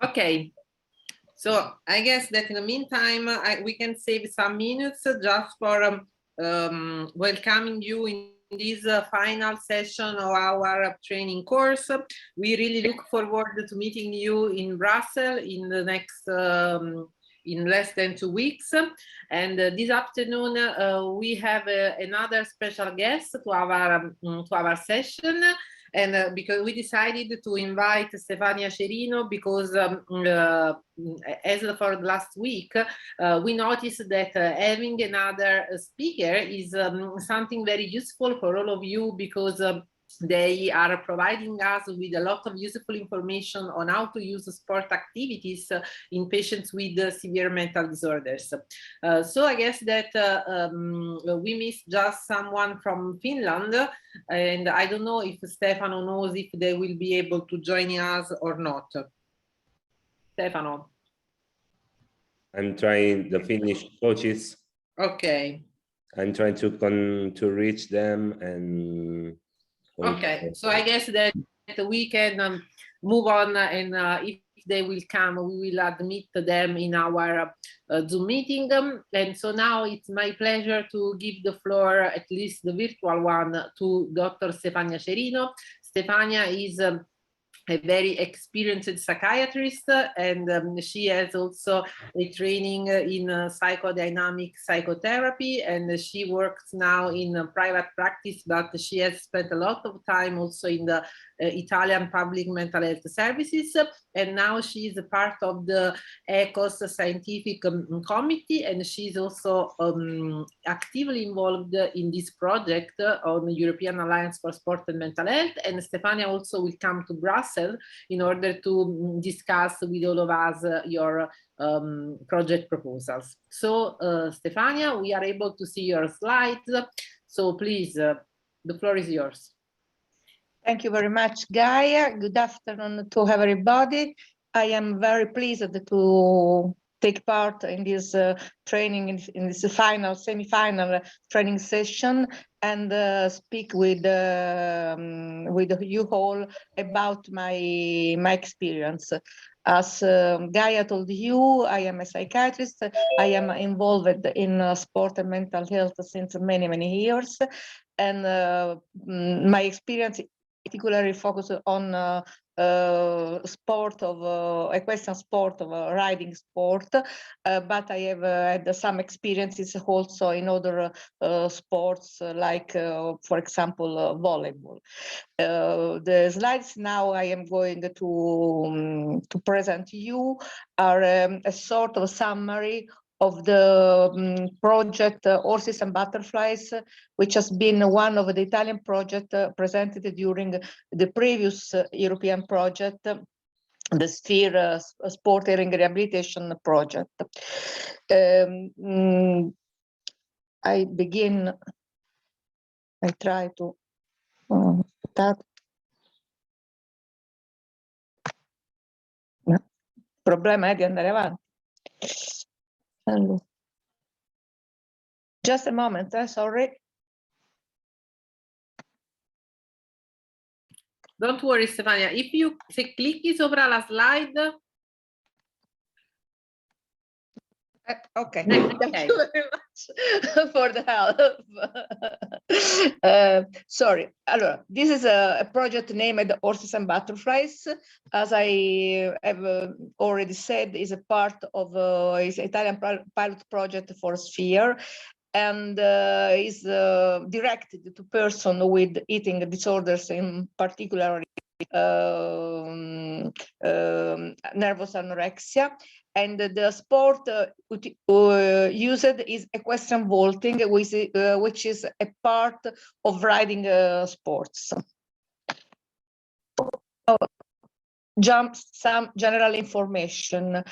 Okay, so I guess that in the meantime, we can save some minutes just for welcoming you in this final session of our training course. We really look forward to meeting you in Brussels in the next in less than 2 weeks. And this afternoon we have another special guest to our session. And because we decided to invite Stefania Cerino because as for last week, we noticed that having another speaker is something very useful for all of you, because they are providing us with a lot of useful information on how to use sport activities in patients with severe mental disorders. So I guess that we missed just someone from Finland, and I don't know if Stefano knows if they will be able to join us or not. Stefano. I'm trying the Finnish coaches. Okay. I'm trying to reach them and. Okay, so I guess that we can move on, and if they will come, we will admit them in our Zoom meeting. And so now it's my pleasure to give the floor, at least the virtual one, to Dr. Stefania Cerino. Stefania is a very experienced psychiatrist, and she has also a training in psychodynamic psychotherapy, and she works now in private practice, but she has spent a lot of time also in the Italian public mental health services, and now she is a part of the ECOS scientific committee, and she's also actively involved in this project on the European Alliance for Sport and Mental Health. And Stefania also will come to Brussels in order to discuss with all of us your project proposals. So Stefania, we are able to see your slides, so please, the floor is yours. Thank you very much, Gaia. Good afternoon to everybody. I am very pleased to take part in this training, in this semi-final training session, and speak with you all about my experience. As Gaia told you, I am a psychiatrist. I am involved in sport and mental health since many years, and my experience particularly focused on sport of equestrian sport, of riding sport, but I have had some experiences also in other sports, like for example volleyball. The slides now I am going to present to you are a sort of summary of the project Horses and Butterflies, which has been one of the Italian projects presented during the previous European project, the Sphere Sport Hearing Rehabilitation Project. I try to start. No. Problema è di andare avanti. Allora. Just a moment, sorry. Don't worry, Stefania. Se clicchi sopra la slide. Okay, thank you very much for the help. Sorry. Allora, this is a project named Horses and Butterflies. As I have already said, is a part of is Italian pilot project for Sphere, and is directed to persons with eating disorders, in particular nervous anorexia. And the sport used is equestrian vaulting, which is a part of riding sports. Some general information.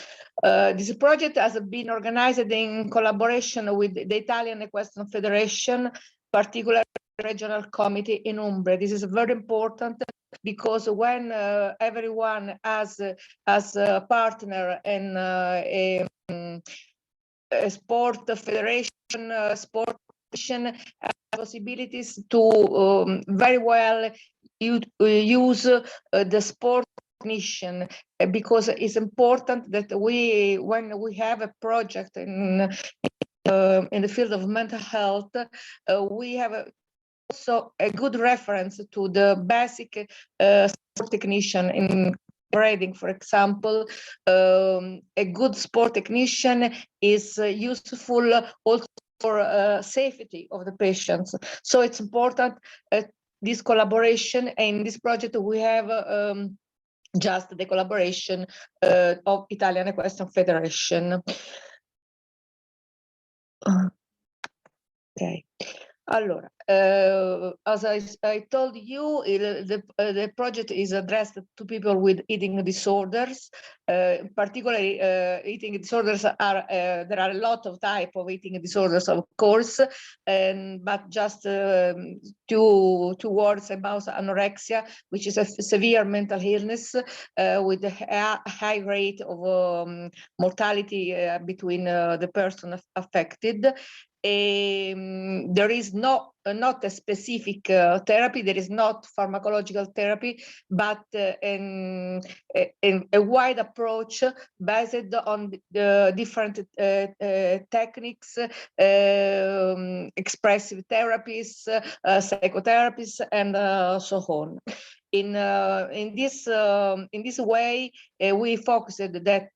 This project has been organized in collaboration with the Italian Equestrian Federation, particularly regional committee in Umbria. This is very important because when everyone has a partner in a sport federation, sport has possibilities to very well use the sport technician, because it's important that when we have a project in the field of mental health, we have also a good reference to the basic sport technician in reading. For example, a good sport technician is useful also for safety of the patients. So it's important this collaboration. And in this project we have just the collaboration of Italian Equestrian Federation. Okay. Allora, as I told you, the project is addressed to people with eating disorders. Particularly, eating disorders are there are a lot of types of eating disorders, of course, but just two words about anorexia, which is a severe mental illness with a high rate of mortality between the person affected. There is not a specific therapy, there is not pharmacological therapy, but a wide approach based on the different techniques, expressive therapies, psychotherapies, and so on. In this way, we focused that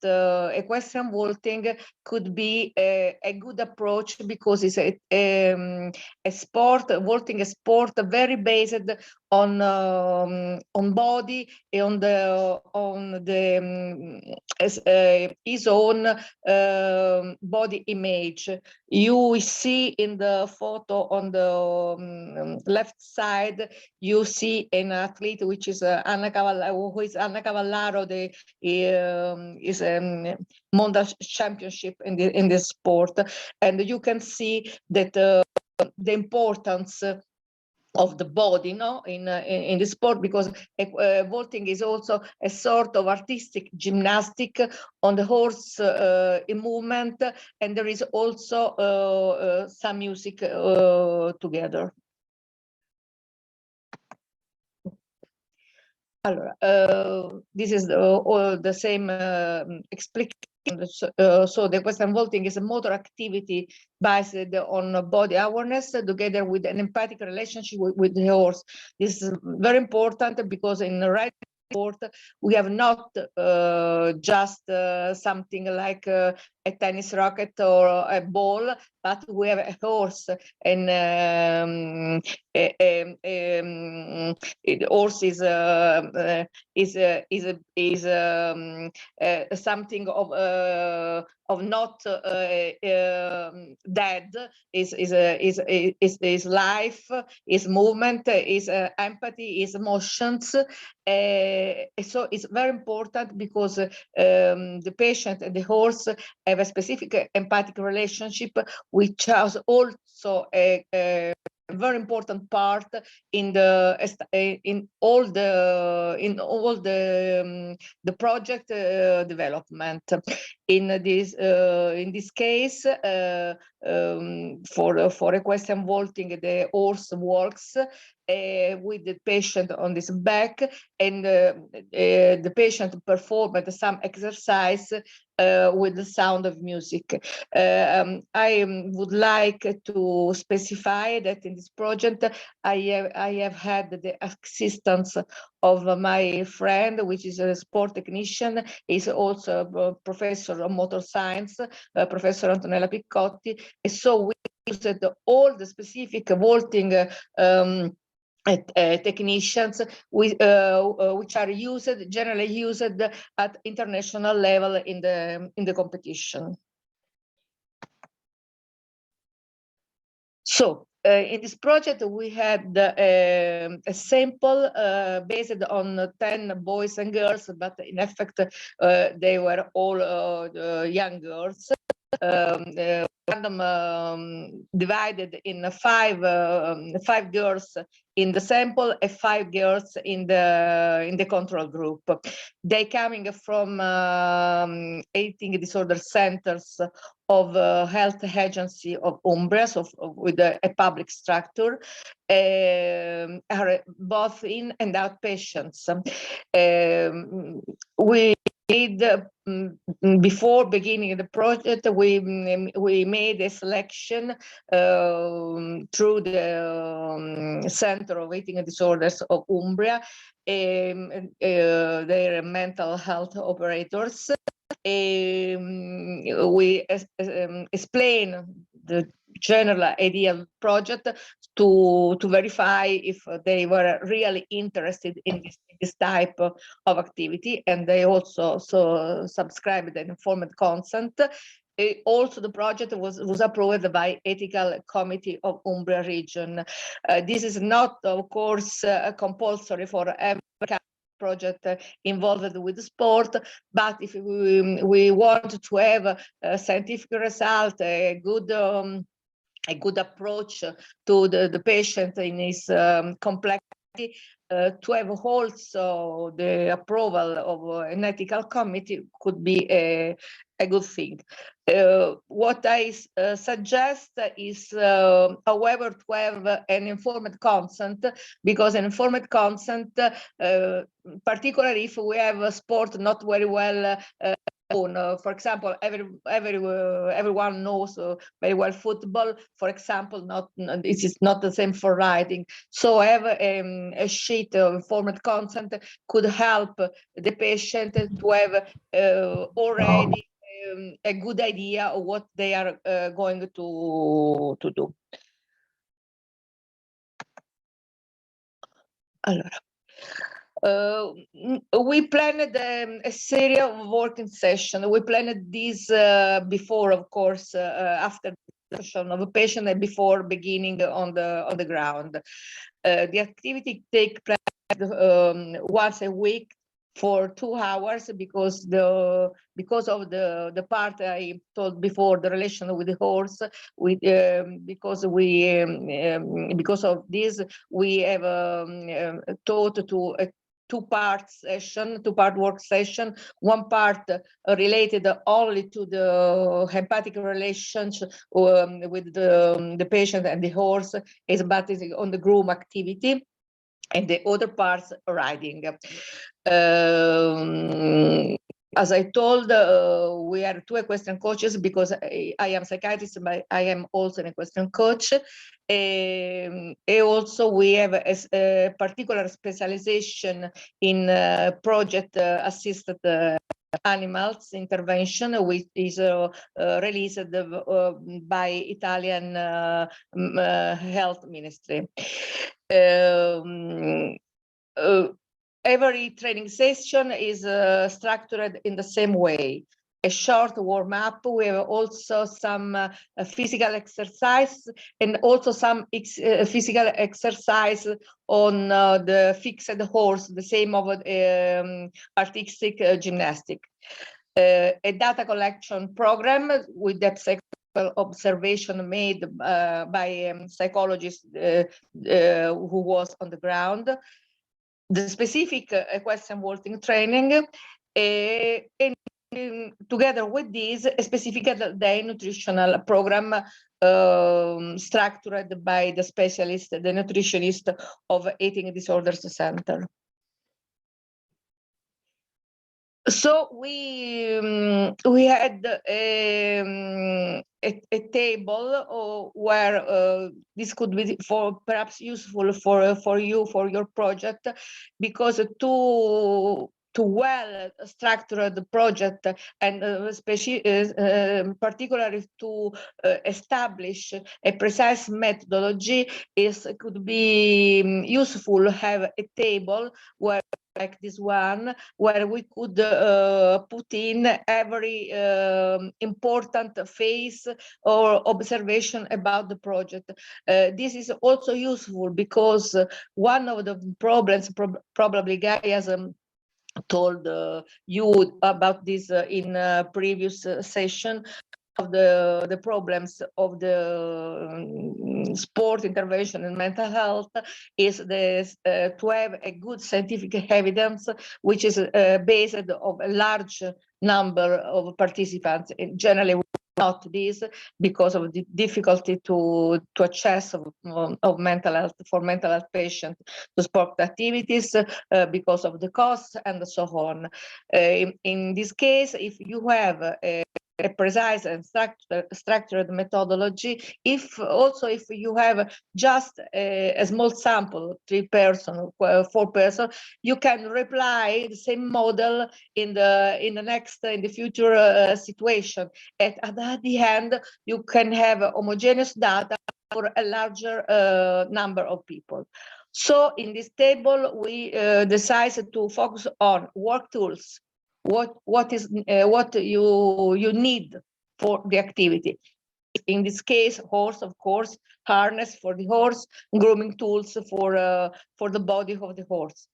equestrian vaulting could be a good approach, because it's a sport, vaulting a sport very based on body, on his own body image. You will see in the photo on the left side, you see an athlete which is Anna Cavallaro, is Mondial Championship in this sport, and you can see that the importance of the body, no, in the sport, because vaulting is also a sort of artistic gymnastic on the horse in movement, and there is also some music together. Allora, this is all the same explication. So the equestrian vaulting is a motor activity based on body awareness, together with an empathic relationship with the horse. This is very important, because in the riding sport we have not just something like a tennis racket or a ball, but we have a horse, and horse is something of not dead. Is life, is movement, is empathy, is emotions. So it's very important, because the patient and the horse have a specific empathic relationship, which has also a very important part in all the project development. In this case, for equestrian vaulting, the horse walks with the patient on his back, and the patient performed some exercise with the sound of music. I would like to specify that in this project I have had the assistance of my friend, which is a sport technician. He's also a professor of motor science, Professor Antonella Piccotti. And so we used all the specific vaulting technicians which are generally used at international level in the competition. So in this project we had a sample based on 10 boys and girls, but in effect they were all young girls. random divided in five girls in the sample and 5 girls in the control group. They coming from eating disorder centers of health agency of Umbria, so with a public structure, are both in and out patients. We did before beginning the project, we made a selection through the Center of Eating Disorders of Umbria, their mental health operators. We explain the general idea of the project to verify if they were really interested in this type of activity, and they also subscribed an informed consent. Also, the project was approved by Ethical Committee of Umbria region. This is not, of course, compulsory for every project involved with sport, but if we want to have a scientific result, a good approach to the patient in his complexity, to have also the approval of an ethical committee could be a good thing. What I suggest is, however, to have an informed consent, because an informed consent, particularly if we have a sport not very well for example, everyone knows very well football, for example, it is not the same for riding. So have a sheet of informed consent could help the patient to have already a good idea of what they are going to do. Allora. We planned a series of working sessions. We planned this before, of course, after the session of a patient and before beginning on the ground. The activity takes place once a week for 2 hours because of the part I told before, the relation with the horse. Because of this, we have taught to a two-part work session. One part related only to the hepatic relations with the patient and the horse, is but is on the groom activity, and the other parts riding. As I told, we are 2 equestrian coaches because I am psychiatrist, but I am also an equestrian coach. And also we have a particular specialization in project assisted animals intervention, which is released by Italian health ministry. Every training session is structured in the same way. A short warm-up. We have also some physical exercise and also some physical exercise on the fixed horse, the same of artistic gymnastic. A data collection program with that observation made by a psychologist who was on the ground. The specific equestrian walking training, and together with this, a specific day nutritional program structured by the specialist, the nutritionist of Eating Disorders Center. So we had a table where this could be perhaps useful for you, for your project, because to well structure the project and particularly to establish a precise methodology, could be useful to have a table where, like this one, where we could put in every important phase or observation about the project. This is also useful because one of the problems, probably Guy has told you about this in previous session, of the problems of the sport intervention in mental health is this, to have a good scientific evidence which is based on a large number of participants. Generally, not this because of the difficulty to access of mental health for mental health patients to sport activities because of the costs and so on. In this case, if you have a precise and structured methodology, if you have just a small sample, 3 person, 4 person, you can reply the same model in the future situation. At the end, you can have homogeneous data for a larger number of people. So in this table, we decided to focus on work tools. What you need for the activity. In this case, horse, of course, harness for the horse, grooming tools for the body of the horse.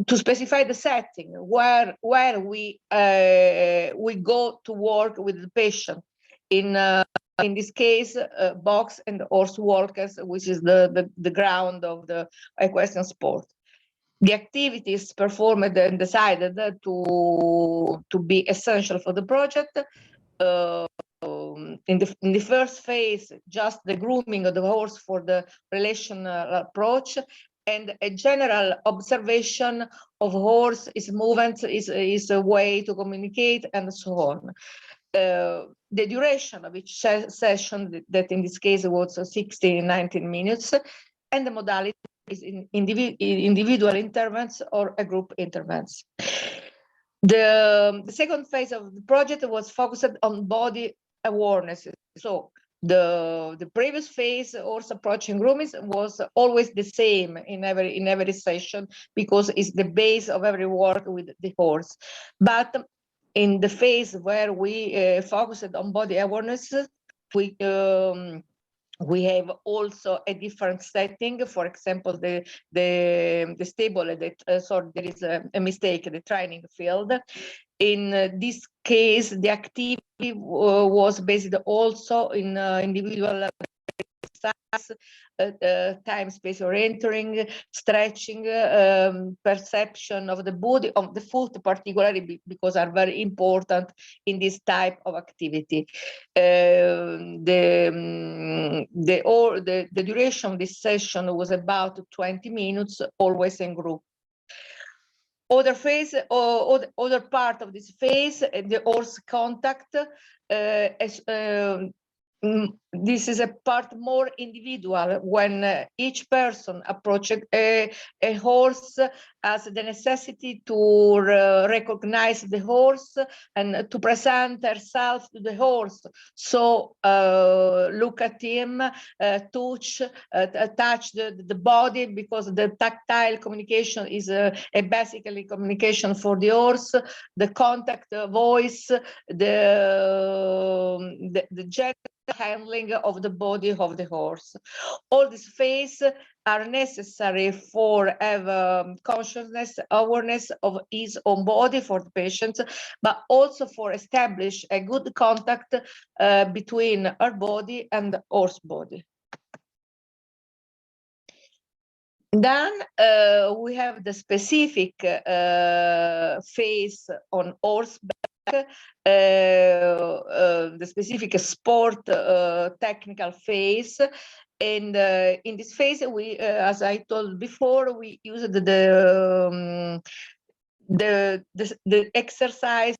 To specify the setting where we go to work with the patient. In this case, box and horse walkers, which is the ground of the equestrian sport. The activities performed and decided to be essential for the project. In the first phase, just the grooming of the horse for the relational approach, and a general observation of horse, its movements, is a way to communicate, and so on. The duration of each session, that in this case was 19 minutes, and the modality is individual intervents or a group intervents. The second phase of the project was focused on body awareness. So the previous phase, horse approaching grooming, was always the same in every session because it's the base of every work with the horse. But in the phase where we focused on body awareness, we have also a different setting. For example, the stable, sorry, there is a mistake, the training field. In this case, the activity was based also in individual time space orienting, stretching, perception of the body, of the foot, particularly because are very important in this type of activity. The duration of this session was about 20 minutes, always in group. Other phase, or other part of this phase, the horse contact. This is a part more individual when each person approaches a horse as the necessity to recognize the horse and to present herself to the horse. So look at him, touch the body, because the tactile communication is a basically communication for the horse. The contact, voice, the general handling of the body of the horse. All these phases are necessary for have consciousness, awareness of his own body for the patient, but also for establish a good contact between her body and the horse body. Then we have the specific phase on horseback, the specific sport technical phase. And in this phase, we, as I told before, we used the exercise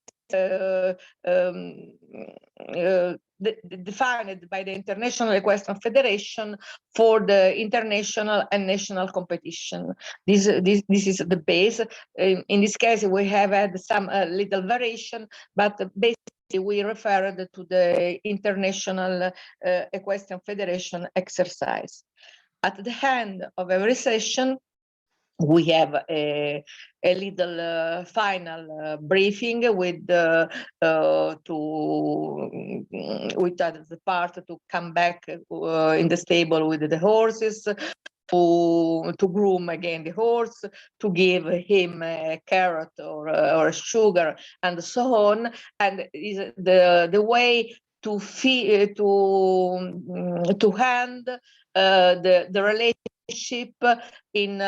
defined by the International Equestrian Federation for the international and national competition. This is the base. In this case, we have had some little variation, but basically we referred to the International Equestrian Federation exercise. At the end of every session, we have a little final briefing with the part to come back in the stable with the horses, to groom again the horse, to give him a carrot or a sugar, and so on. And is the way to hand the relationship in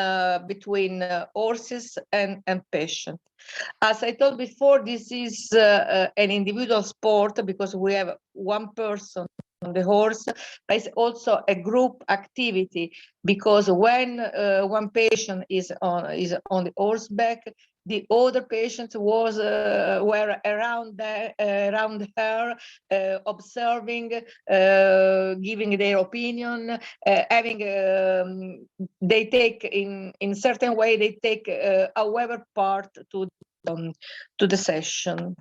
between horses and patient. As I told before, this is an individual sport because we have one person on the horse, but it's also a group activity because when one patient is on the horseback, the other patients were around her, observing, giving their opinion, having they take in certain way they take however part to the session.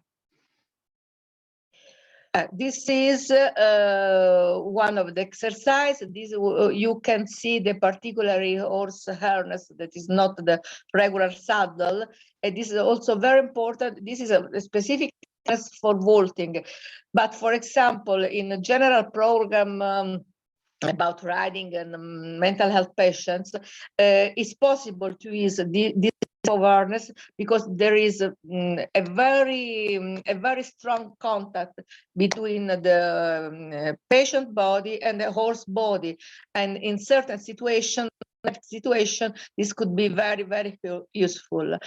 This is one of the exercises. This you can see the particular horse harness that is not the regular saddle. And this is also very important. This is a specific test for vaulting. But for example, in a general program about riding and mental health patients, it's possible to use this awareness because there is a very strong contact between the patient body and the horse body, and in certain situations this could be very useful.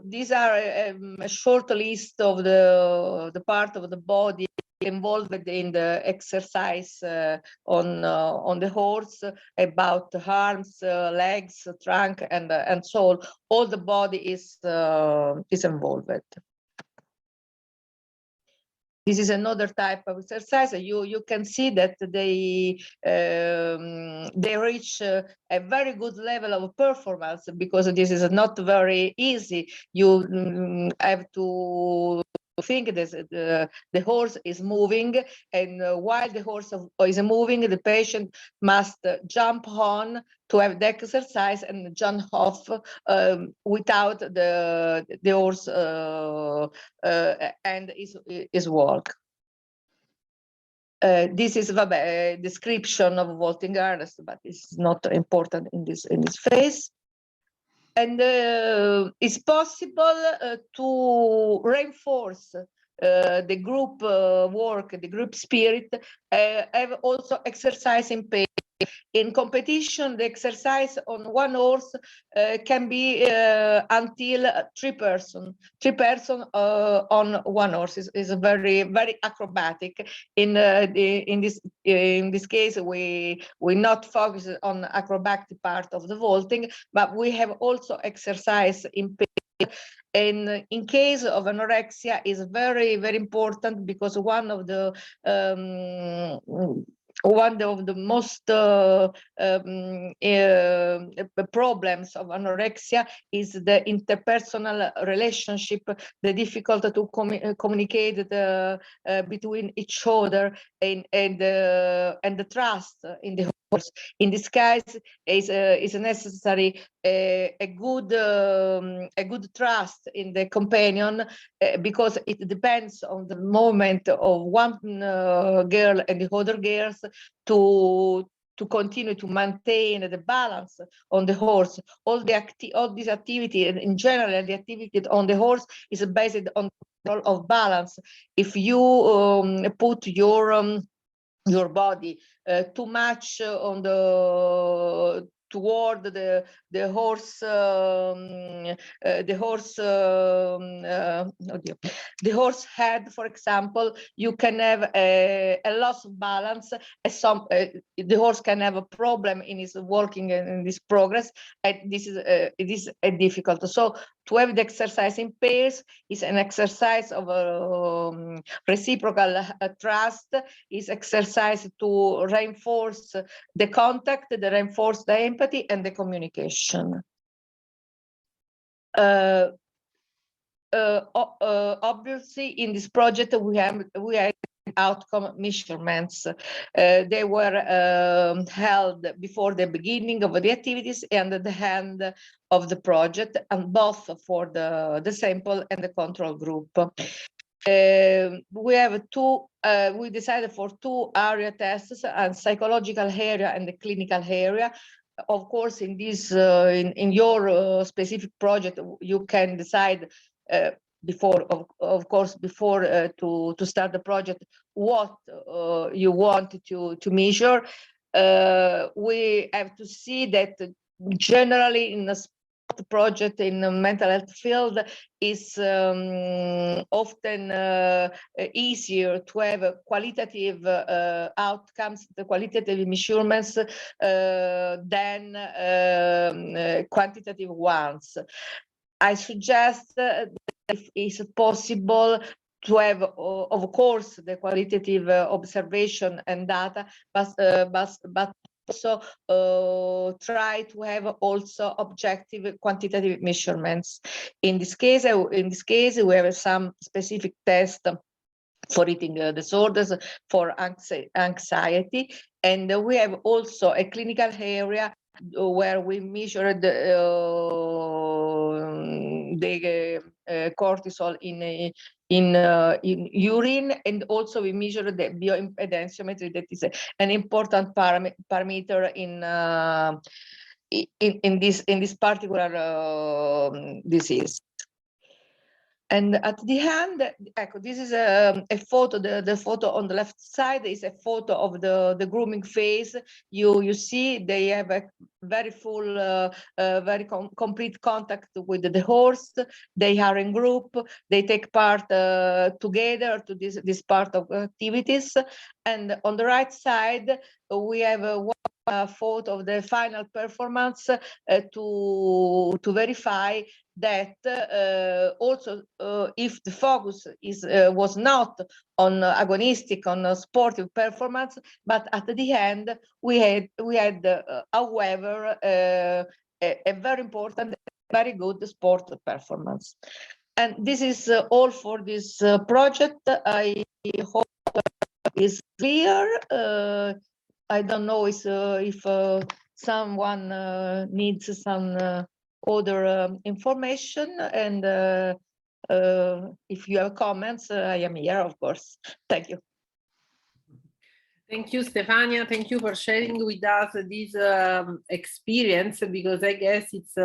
These are a short list of the part of the body involved in the exercise on the horse, about arms, legs, trunk, and soul. All the body is involved. This is another type of exercise. You can see that they reach a very good level of performance because this is not very easy. You have to think that the horse is moving, and while the horse is moving, the patient must jump on to have the exercise and jump off without the horse and his walk. This is a description of vaulting harness, but it's not important in this phase. And it's possible to reinforce the group work, the group spirit, have also exercise in pace. In competition, the exercise on one horse can be until three person on one horse. Is very acrobatic. In this case, we not focus on acrobatic part of the vaulting, but we have also exercise in pace. And in case of anorexia is very important because one of the most problems of anorexia is the interpersonal relationship, the difficulty to communicate between each other, and the trust in the horse. In this case, is necessary a good trust in the companion because it depends on the moment of one girl and the other girls to continue to maintain the balance on the horse. All these activity, and in general the activity on the horse is based on control of balance. If you put your body too much on toward the horse the horse head, for example, you can have a loss of balance. The horse can have a problem in his walking and in this progress, and it is difficult. So to have the exercise in pairs is an exercise of reciprocal trust, is exercise to reinforce the contact, the reinforce the empathy and the communication. Obviously, in this project, we have outcome measurements. They were held before the beginning of the activities and at the end of the project, and both for the sample and the control group. We have we decided for two area tests, a psychological area and the clinical area. Of course, in this in your specific project, you can decide before, of course, before to start the project, what you want to measure. We have to see that generally in a project in the mental health field is often easier to have qualitative outcomes, the qualitative measurements than quantitative ones. I suggest that if it's possible to have, of course, the qualitative observation and data, but also try to have also objective quantitative measurements. In this case, we have some specific tests for eating disorders, for anxiety, and we have also a clinical area where we measured the cortisol in urine, and also we measure the bioimpedance, that is an important parameter in this particular disease. And at the end, this is a photo. The photo on the left side is a photo of the grooming phase. You see they have a very full, very complete contact with the horse. They are in group. They take part together to this part of activities. And on the right side, we have one photo of the final performance to verify that also if the focus was not on agonistic, on sportive performance, but at the end we had however a very important, very good sport performance. And this is all for this project. I hope it's clear. I don't know if someone needs some other information, and if you have comments, I am here, of course. Thank you. Thank you, Stefania. Thank you for sharing with us this experience, because I guess it's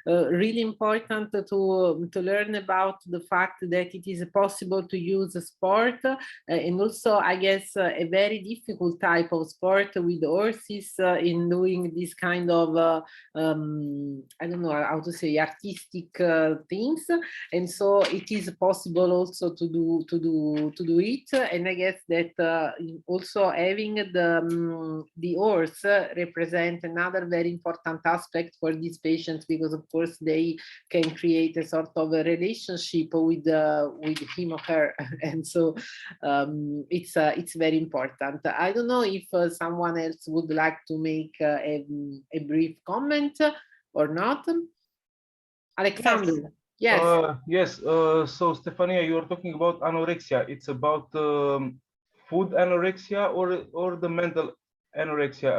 really important to learn about the fact that it is possible to use sport, and also, I guess, a very difficult type of sport with horses in doing this kind of, I don't know how to say, artistic things. And so it is possible also to do it. And I guess that also having the horse represent another very important aspect for these patients, because of course they can create a sort of a relationship with him or her, and so it's very important. I don't know if someone else would like to make a brief comment or not. Alexandru. Yes. Yes. So Stefania, you are talking about anorexia. It's about food anorexia or the mental anorexia.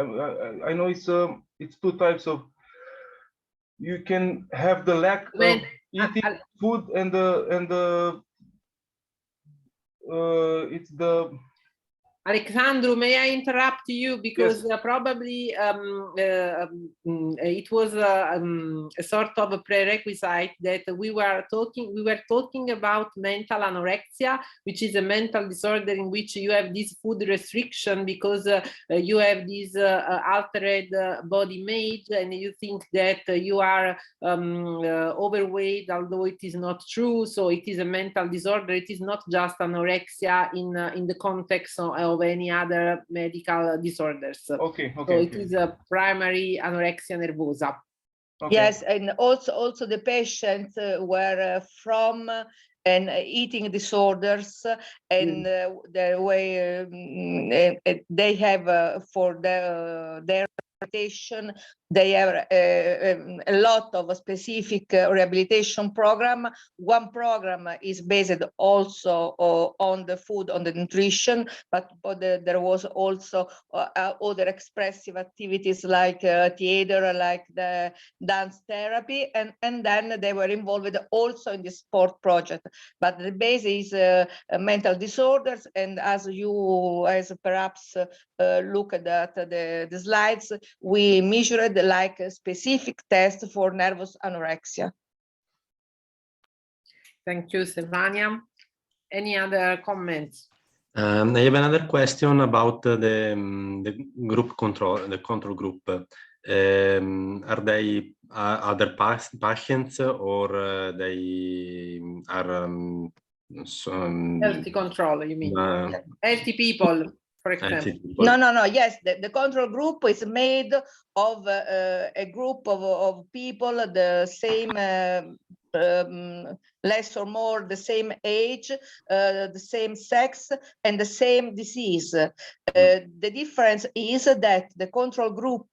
I know it's two types of. You can have the lack of eating food and it's the. Alexandru, may I interrupt you, because yes, probably it was a sort of a prerequisite that we were talking about mental anorexia, which is a mental disorder in which you have this food restriction because you have this altered body image, and you think that you are overweight, although it is not true. So it is a mental disorder. It is not just anorexia in the context of any other medical disorders. Okay. So it is a primary anorexia nervosa. Okay. Yes, and also the patients were from and eating disorders, and the way they have for their rehabilitation, they have a lot of specific rehabilitation program. One program is based also on the food, on the nutrition, but there was also other expressive activities like theater, like the dance therapy, and then they were involved also in the sport project. But the base is mental disorders, and as perhaps look at the slides, we measured like a specific test for nervous anorexia. Thank you, Stefania. Any other comments? I have another question about the group control, the control group. Are they other patients, or they are Healthy control, you mean? Healthy people, for example. No. Yes, the control group is made of a group of people the same, less or more the same age, the same sex, and the same disease. The difference is that the control group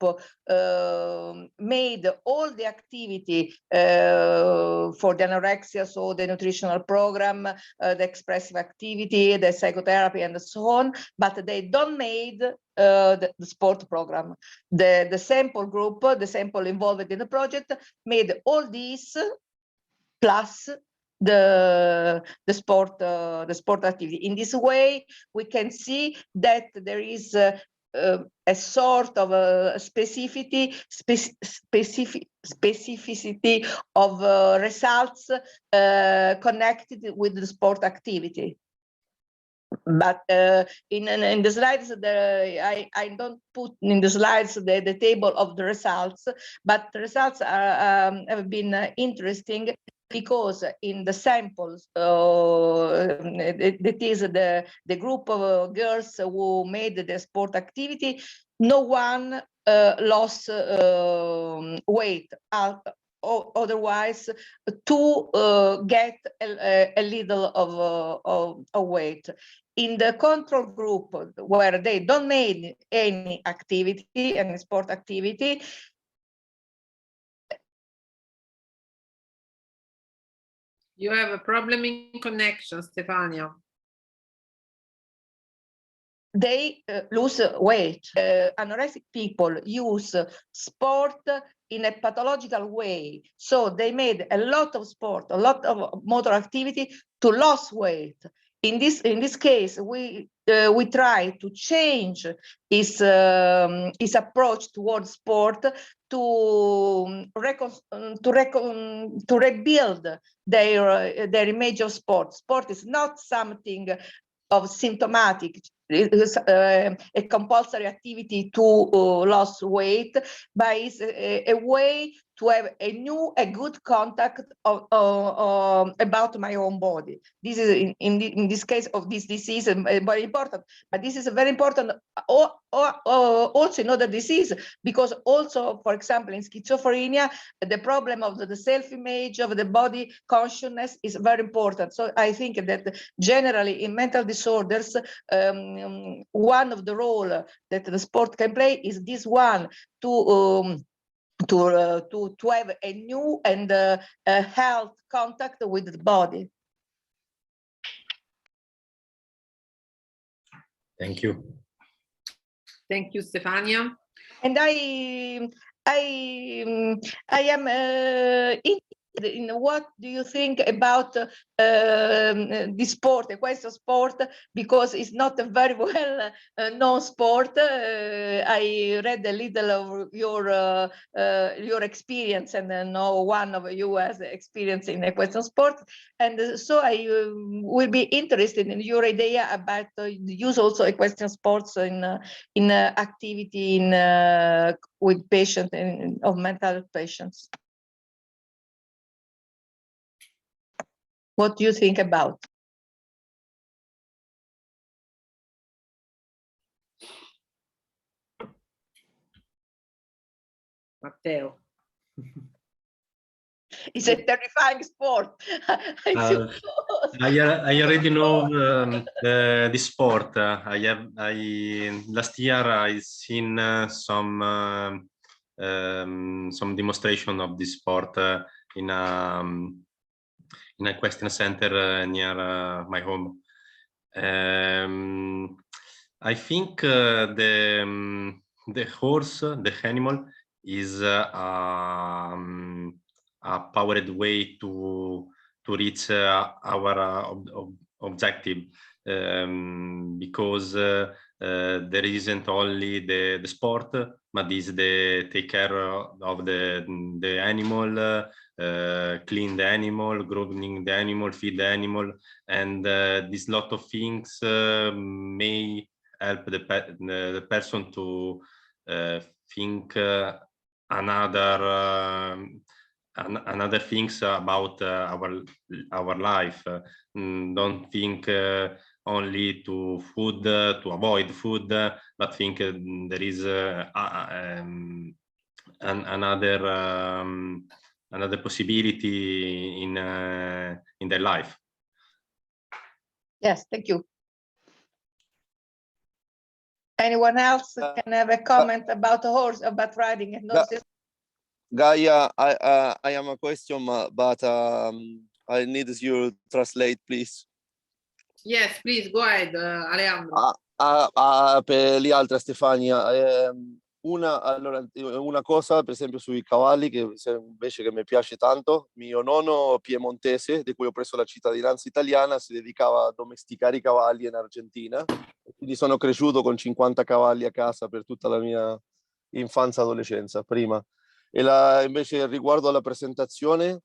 made all the activity for the anorexia, so the nutritional program, the expressive activity, the psychotherapy, and so on, but they don't made the sport program. The sample group, the sample involved in the project, made all these plus the sport activity. In this way, we can see that there is a sort of a specificity of results connected with the sport activity. But in the slides, I don't put in the slides the table of the results, but the results have been interesting because in the samples, it is the group of girls who made the sport activity, no one lost weight. Otherwise, to get a little of weight. In the control group, where they don't make any activity, any sport activity, you have a problem in connection, Stefania. They lose weight. Anorexic people use sport in a pathological way. So they made a lot of sport, a lot of motor activity to lose weight. In this case, we try to change his approach towards sport to rebuild their image of sport. Sport is not something of symptomatic. It is a compulsory activity to lose weight, but it's a way to have a good contact about my own body. This is in this case of this disease very important, but this is very important also in other disease, because also, for example, in schizophrenia, the problem of the self-image of the body consciousness is very important. So I think that generally in mental disorders, one of the role that the sport can play is this one, to have a new and health contact with the body. Thank you. Thank you, Stefania. And I am interested in what do you think about this sport, the question sport, because it's not a very well known sport. I read a little of your experience, and I know one of you has experience in a question sport, and so I will be interested in your idea about the use also a question sports in activity with patients of mental health patients. What do you think about? Matteo. It's a terrifying sport. I already know the sport. Last year I seen some demonstration of this sport in a question center near my home. I think the horse, the animal, is a powered way to reach our objective, because there isn't only the sport, but is the take care of the animal, clean the animal, grooming the animal, feed the animal, and this lot of things may help the person to think another things about our life. Don't think only to food, to avoid food, but think there is another possibility in their life. Yes, thank you. Anyone else can have a comment about the horse, about riding and horses? Gaia, I am a question, but I need you to translate, please. Yes, please go ahead, Alejandro. Per gli altri, Stefania, una cosa, per esempio, sui cavalli, che invece che mi piace tanto, mio nonno piemontese, di cui ho preso la cittadinanza italiana, si dedicava a domesticare i cavalli in Argentina, quindi sono cresciuto con 50 cavalli a casa per tutta la mia infanzia e adolescenza, prima. E invece riguardo alla presentazione,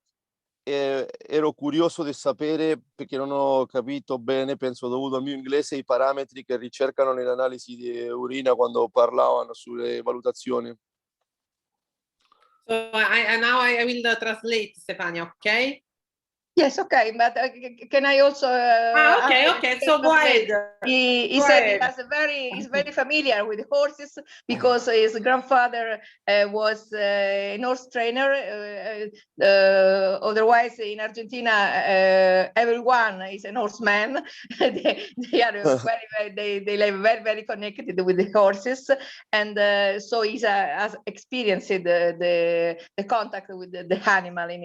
ero curioso di sapere, perché non ho capito bene, penso dovuto al mio inglese, i parametri che ricercano nell'analisi di urina quando parlavano sulle valutazioni. So now I will translate, Stefania, okay? Yes, okay, but can I also? Okay. So go ahead. He Go said ahead. he's very familiar with horses because his grandfather was a horse trainer. Otherwise, in Argentina, everyone is a horseman. they are they live very connected with the horses, and so he has experienced the contact with the animal in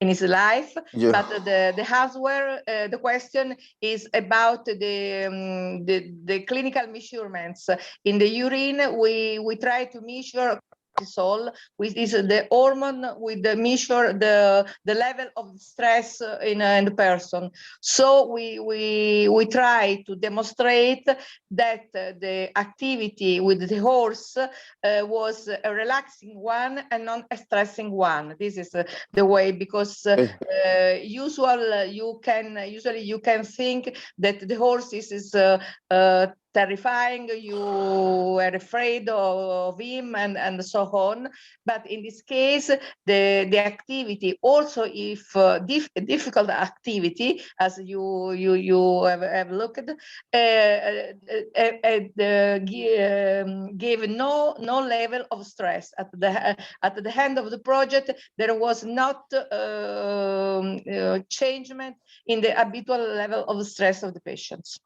his life. Yeah. But the answer, the question is about the clinical measurements. In the urine, we try to measure cortisol, which is the hormone with the measure the level of stress in the person. So we try to demonstrate that the activity with the horse was a relaxing one and not a stressing one. This is the way, because usually you can think that the horse is terrifying, you are afraid of him, and so on. But in this case, the activity, also if difficult activity, as you have looked, gave no level of stress at the end of the project. There was not changement in the habitual level of stress of the patients.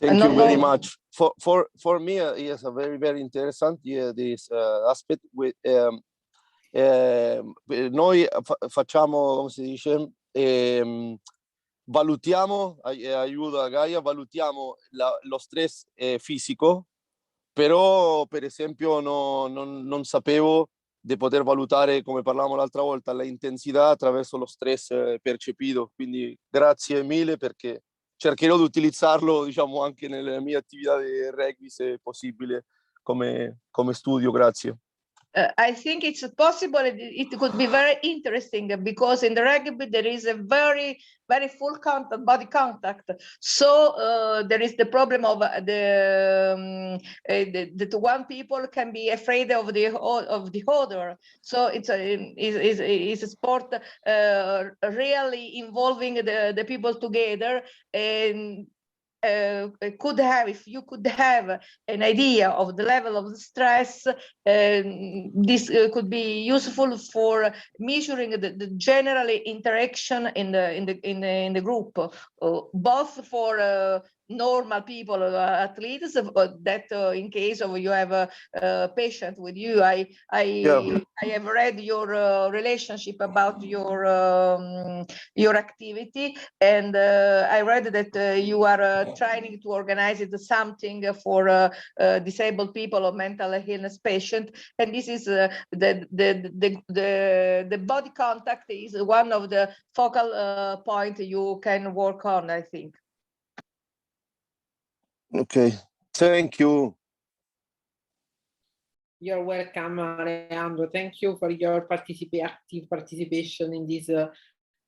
Thank you very much. For me, yes, a very interessant this aspect. Noi facciamo, come si dice, valutiamo, aiuto a Gaia, valutiamo lo stress fisico, però per esempio non sapevo di poter valutare, come parlavamo l'altra volta, la intensità attraverso lo stress percepito. Quindi grazie mille, perché cercherò di utilizzarlo, diciamo, anche nelle mie attività di rugby, se possibile, come studio. Grazie. I think it's possible. It could be very interesting, because in the rugby there is a very full contact, body contact. So there is the problem of the one people can be afraid of the other. So it's a sport really involving the people together. And if you could have an idea of the level of stress, this could be useful for measuring the general interaction in the group, both for normal people, athletes, that in case of you have a patient with you. I have read your relationship about your activity, and I read that you are trying to organize something for disabled people or mental illness patient, and this is the body contact is one of the focal point you can work on, I think. Okay, thank you. You're welcome, Alejandro. Thank you for your active participation in this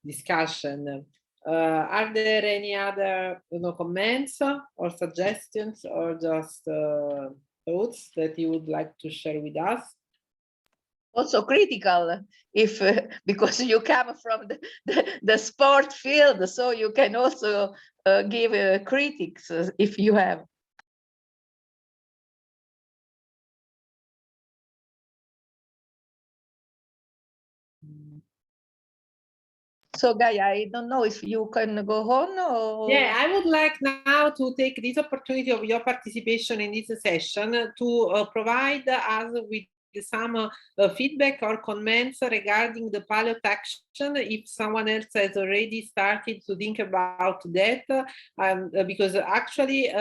discussion. Are there any other comments or suggestions or just thoughts that you would like to share with us? Also critical, if because you come from the sport field, so you can also give critics if you have. So Gaia, I don't know if you can go on or... Yeah, I would like now to take this opportunity of your participation in this session to provide us with some feedback or comments regarding the pilot action, if someone else has already started to think about that, because actually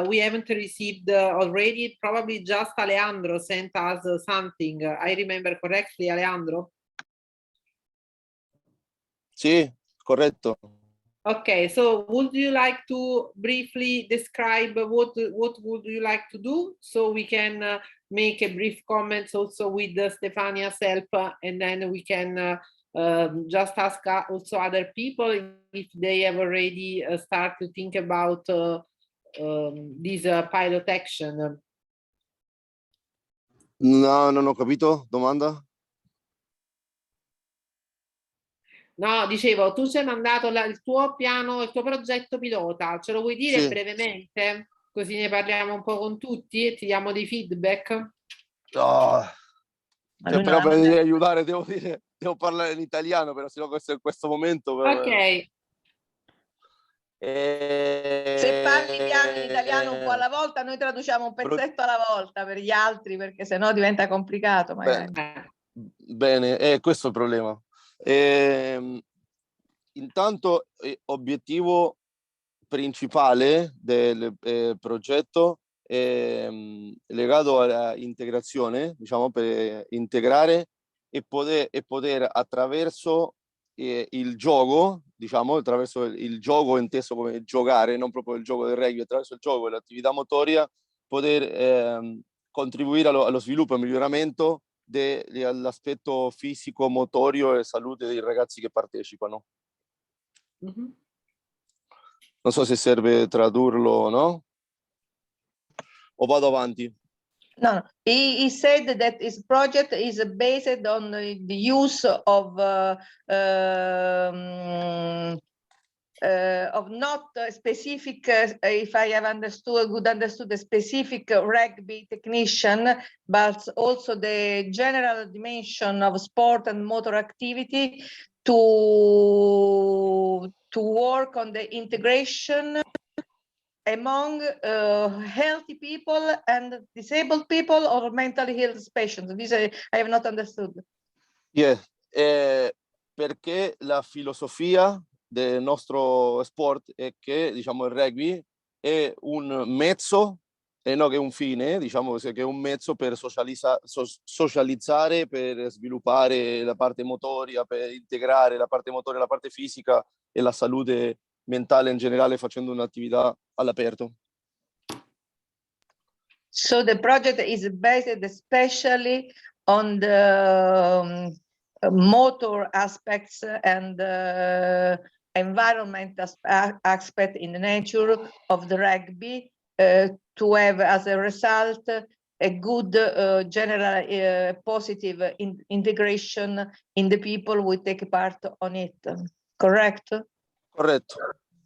we haven't received already, probably just Alejandro sent us something. I remember correctly, Alejandro? Sì, corretto. Okay, so would you like to briefly describe what would you like to do, so we can make a brief comments also with Stefania's help, and then we can just ask also other people if they have already started to think about this pilot action. No, non ho capito. Domanda? No, dicevo, tu ci hai mandato il tuo piano, il tuo progetto pilota, ce lo vuoi dire Sì. brevemente? Così ne parliamo un po' con tutti e ti diamo dei feedback. No. Ma Però per aiutare devo parlare in italiano, però sennò in questo momento... Ok. Se parli piano in italiano un po' alla volta, noi traduciamo un pezzetto alla volta per gli altri, perché sennò diventa complicato magari. Bene, questo è il problema. Intanto, obiettivo principale del progetto è legato all'integrazione, diciamo, per integrare e poter attraverso il gioco, diciamo, attraverso il gioco inteso come giocare, non proprio il gioco del rugby, attraverso il gioco e l'attività motoria, poter contribuire allo sviluppo e al miglioramento dell'aspetto fisico, motorio e salute dei ragazzi che partecipano. Mm-hmm. Non so se serve tradurlo o no. O vado avanti? No. He said that his project is based on the use of not specific, if I have understood, a specific rugby technician, but also the general dimension of sport and motor activity to work on the integration among healthy people and disabled people or mentally ill patients. This I have not understood. Yeah, perché la filosofia del nostro sport è che, diciamo, il rugby è un mezzo e no che è un fine, diciamo che è un mezzo per socializzare, per sviluppare la parte motoria, per integrare la parte motoria, la parte fisica e la salute mentale in generale facendo un'attività all'aperto. So the project is based especially on the motor aspects and environment aspect in the nature of the rugby to have as a result a good general positive integration in the people who take part on it. Correct? Corretto.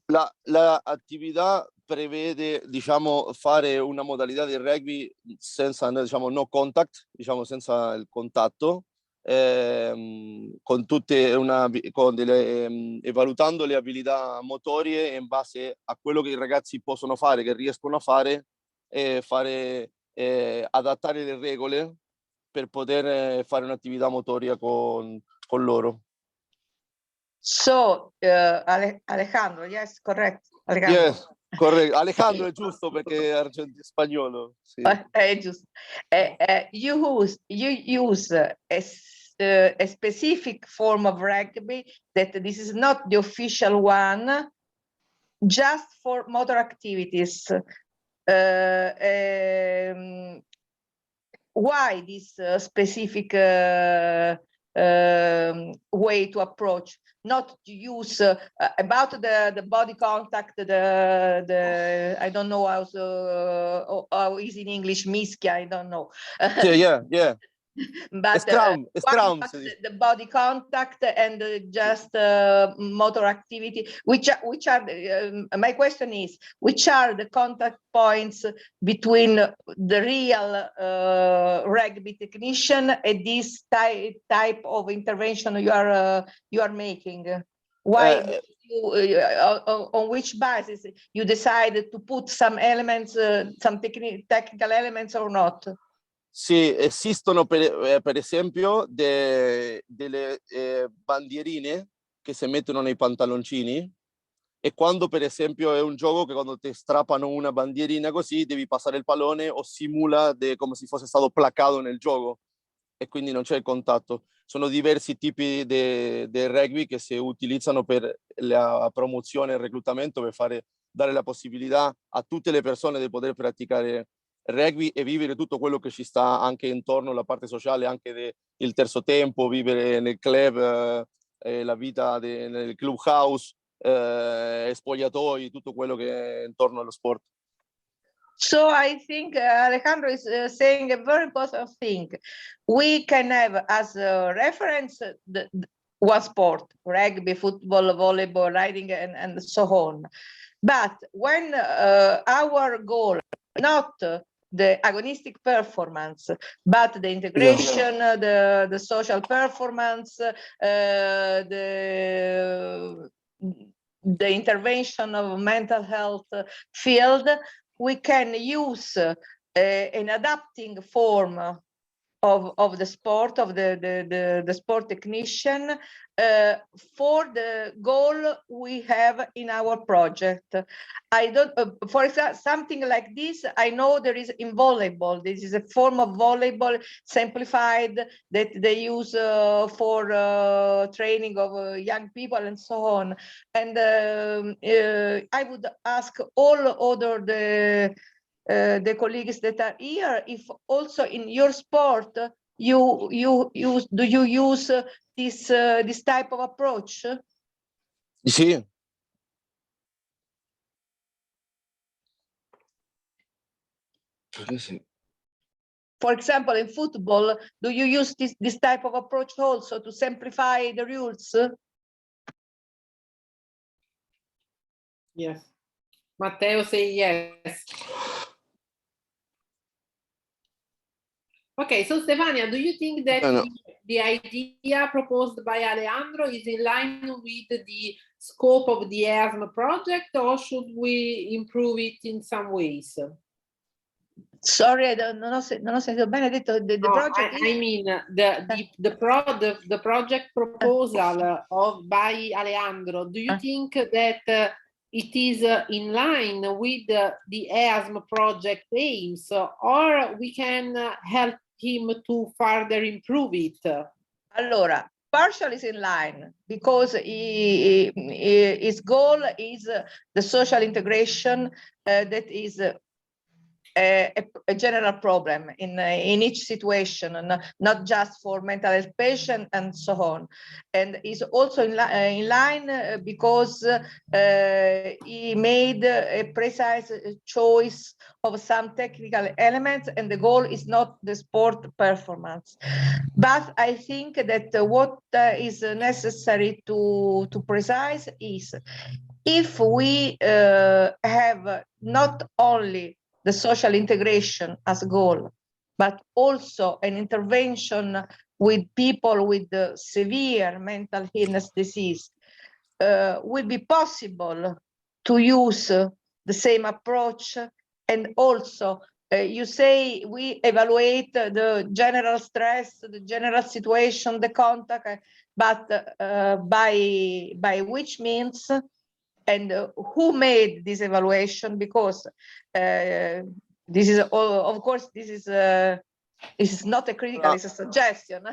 La attività prevede, diciamo, fare una modalità di rugby senza, diciamo, no contact, diciamo, senza il contatto, con valutando le abilità motorie in base a quello che i ragazzi possono fare, che riescono a fare, adattare le regole per poter fare un'attività motoria con loro. So, Alejandro, yes, correct. Alejandro. Yes, corretto. Alejandro è giusto perché è spagnolo. Sì. È giusto. You use a specific form of rugby that this is not the official one, just for motor activities. why this specific way to approach, not to use about the body contact, the I don't know how is in English, mischia, I don't know. Yeah. But the body contact and just motor activity, which are my question is, which are the contact points between the real rugby technician and this type of intervention you are making? Why on which basis you decided to put some elements, some technical elements or not? Sì, esistono per esempio delle bandierine che si mettono nei pantaloncini, e quando per esempio è un gioco che quando ti strappano una bandierina così devi passare il pallone o simula come se fosse stato placcato nel gioco e quindi non c'è il contatto. Sono diversi tipi di rugby che si utilizzano per la promozione e il reclutamento, per dare la possibilità a tutte le persone di poter praticare rugby e vivere tutto quello che ci sta anche intorno, la parte sociale, anche il terzo tempo, vivere nel club, la vita nel clubhouse, spogliatoi, tutto quello che è intorno allo sport. So I think Alejandro is saying a very important thing. We can have as a reference one sport, rugby, football, volleyball, riding, and so on. But when our goal is not the agonistic performance, but the integration, the social performance, the intervention of mental health field, we can use an adapting form of the sport, of the sport technician for the goal we have in our project. I don't, for example, something like this, I know there is in volleyball. This is a form of volleyball simplified that they use for training of young people and so on. And I would ask all other the colleagues that are here, if also in your sport do you use this type of approach? Sì. For example, in football, do you use this type of approach also to simplify the rules? Yes. Matteo say yes. Okay, so Stefania, do you think that the idea proposed by Alejandro is in line with the scope of the EASM project, or should we improve it in some ways? Sorry, non ho sentito bene, detto the project. I mean the project proposal by Alejandro. Do you think that it is in line with the EASM project aims, or we can help him to further improve it? Allora, partially is in line because his goal is the social integration that is a general problem in each situation, not just for mental health patients and so on. And is also in line because he made a precise choice of some technical elements, and the goal is not the sport performance. But I think that what is necessary to precise is if we have not only the social integration as a goal, but also an intervention with people with severe mental illness disease, will be possible to use the same approach. And also, you say we evaluate the general stress, the general situation, the contact, but by which means and who made this evaluation? Because this is of course this is not a critical, it's a suggestion.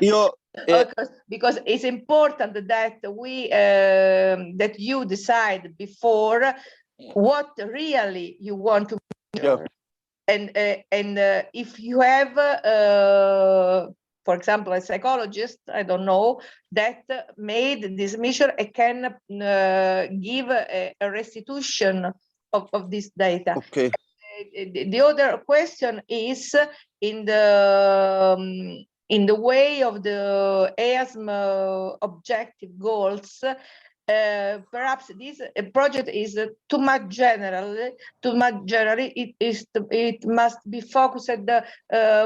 Because it's important that we that you decide before what really you want to measure. and if you have, for example, a psychologist, I don't know, that made this measure and can give a restitution of this data. Ok. The other question is in the way of the EASM objective goals. Perhaps this project is too much general. It must be focused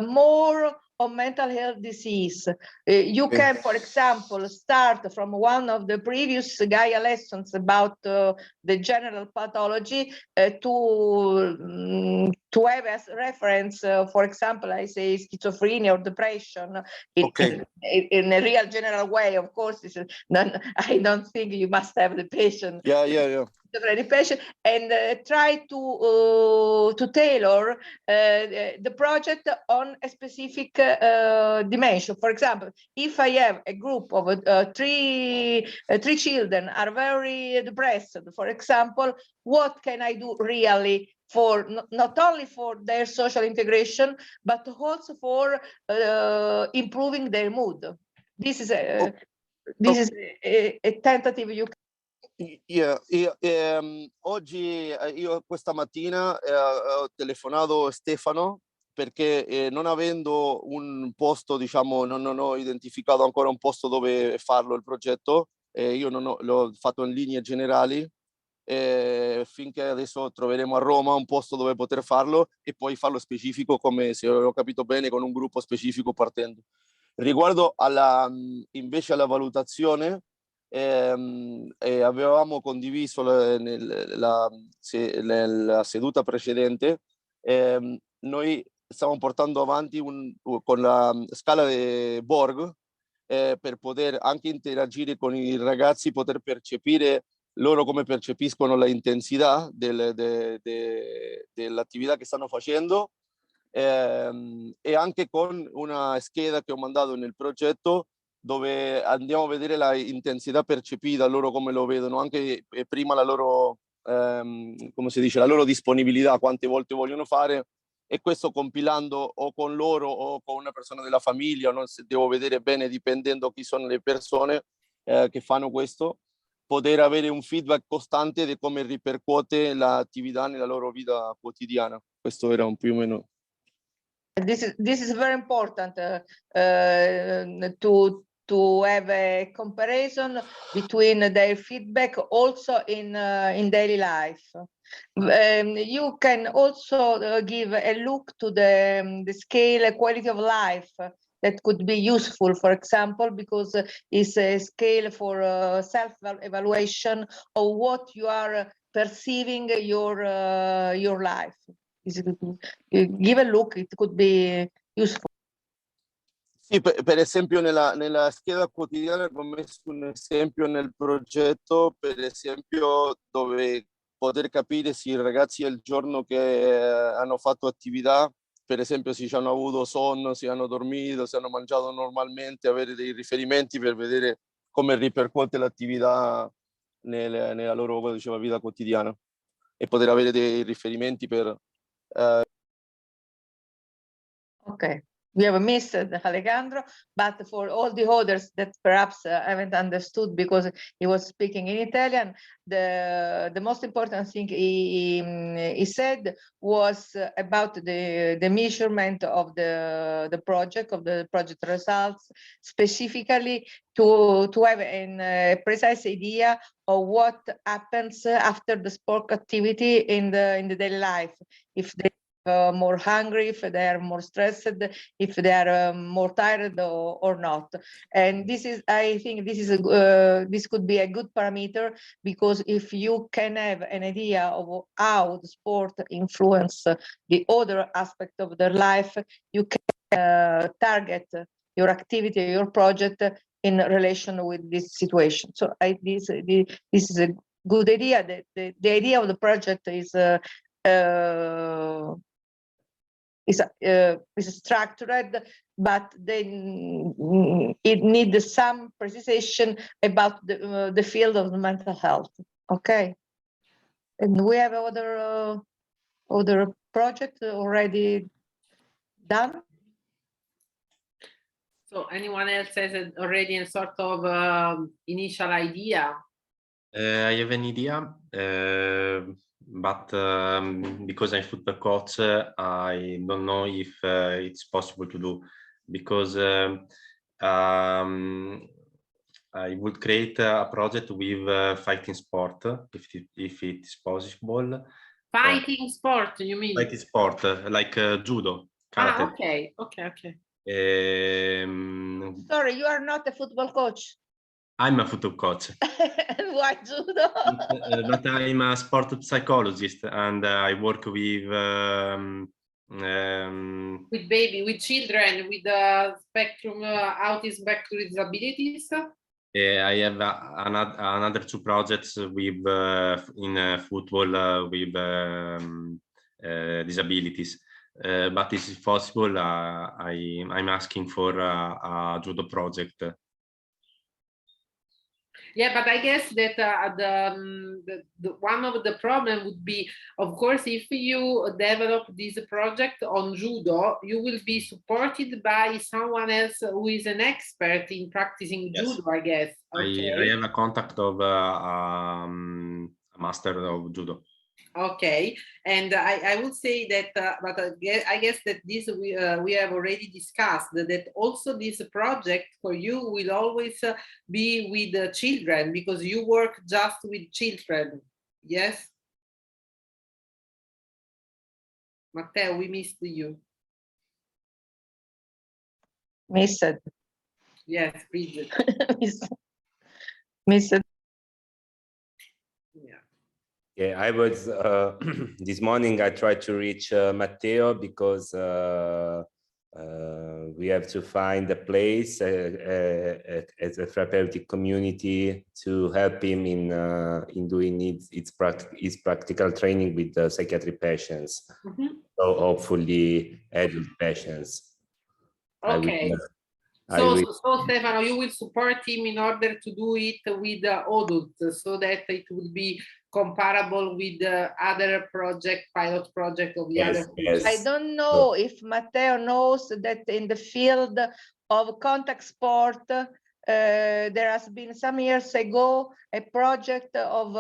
more on mental health disease. You can, for example, start from one of the previous Gaia lessons about the general pathology to have as reference, for example, I say schizophrenia or depression in a real general way. Of course, I don't think you must have the patient. Yeah. The patient, and try to tailor the project on a specific dimension. For example, if I have a group of three children are very depressed, for example, what can I do really for not only for their social integration, but also for improving their mood? This is a tentative you can. Oggi io questa mattina ho telefonato Stefano perché non avendo un posto, diciamo, non ho identificato ancora un posto dove farlo il progetto, io l'ho fatto in linee generali, finché adesso troveremo a Roma un posto dove poter farlo e poi farlo specifico, come se ho capito bene, con un gruppo specifico partendo. Riguardo invece alla valutazione, avevamo condiviso nella seduta precedente, noi stiamo portando avanti con la scala di Borg per poter anche interagire con i ragazzi, poter percepire loro come percepiscono la intensità dell'attività che stanno facendo, e anche con una scheda che ho mandato nel progetto dove andiamo a vedere la intensità percepita, loro come lo vedono, anche prima la loro, come si dice, la loro disponibilità, quante volte vogliono fare, e questo compilando o con loro o con una persona della famiglia, no? Devo vedere bene, dipendendo chi sono le persone che fanno questo, poter avere un feedback costante di come ripercuote l'attività nella loro vita quotidiana. Questo era un più o meno. This is very important to have a comparison between their feedback also in daily life. You can also give a look to the scale quality of life that could be useful, for example, because it's a scale for self-evaluation of what you are perceiving your life. Give a look, it could be useful. Sì, per esempio nella scheda quotidiana ho messo un esempio nel progetto, per esempio dove poter capire se i ragazzi il giorno che hanno fatto attività, per esempio se hanno avuto sonno, se hanno dormito, se hanno mangiato normalmente, avere dei riferimenti per vedere come ripercuote l'attività nella loro, come diceva, vita quotidiana, e poter avere dei riferimenti per... Okay, we have missed Alejandro, but for all the others that perhaps haven't understood because he was speaking in Italian, the most important thing he said was about the measurement of the project results, specifically to have a precise idea of what happens after the sport activity in the daily life, if they more hungry, if they are more stressed, if they are more tired or not. And this is, I think this is this could be a good parameter, because if you can have an idea of how the sport influence the other aspect of their life, you can target your activity, your project in relation with this situation. So this is a good idea. The idea of the project is structured, but then it needs some precision about the field of mental health. Okay, and we have other project already done? So anyone else has already a sort of initial idea? I have an idea, but because I'm football coach, I don't know if it's possible to do, because I would create a project with fighting sport, if it is possible. Fighting sport, you mean? Fighting sport, like judo, karate. Ah, okay, okay, okay. Sorry, you are not a football coach. I'm a football coach. Why judo? But I'm a sport psychologist, and I work with with children with spectrum autism spectrum disabilities. I have another two projects with in football with disabilities, but if it's possible, I'm asking for a judo project. Yeah, but I guess that the one of the problem would be, of course, if you develop this project on judo, you will be supported by someone else who is an expert in practicing Yes. judo, I guess. Okay. I have a contact of a master of judo. Okay, and I would say that, but I guess that this we have already discussed, that also this project for you will always be with children, because you work just with children. Yes, Matteo, we missed you. Missed. Yes, please. Missed. Yeah. Yeah, I was this morning. I tried to reach Matteo because we have to find a place as a therapeutic community to help him in doing his practical training with psychiatric patients. Mm-hmm. So hopefully adult patients. Okay. So Stefano, you will support him in order to do it with adults, so that it will be comparable with the other pilot project of the other. Yes. I don't know if Matteo knows that in the field of contact sport, there has been some years ago a project of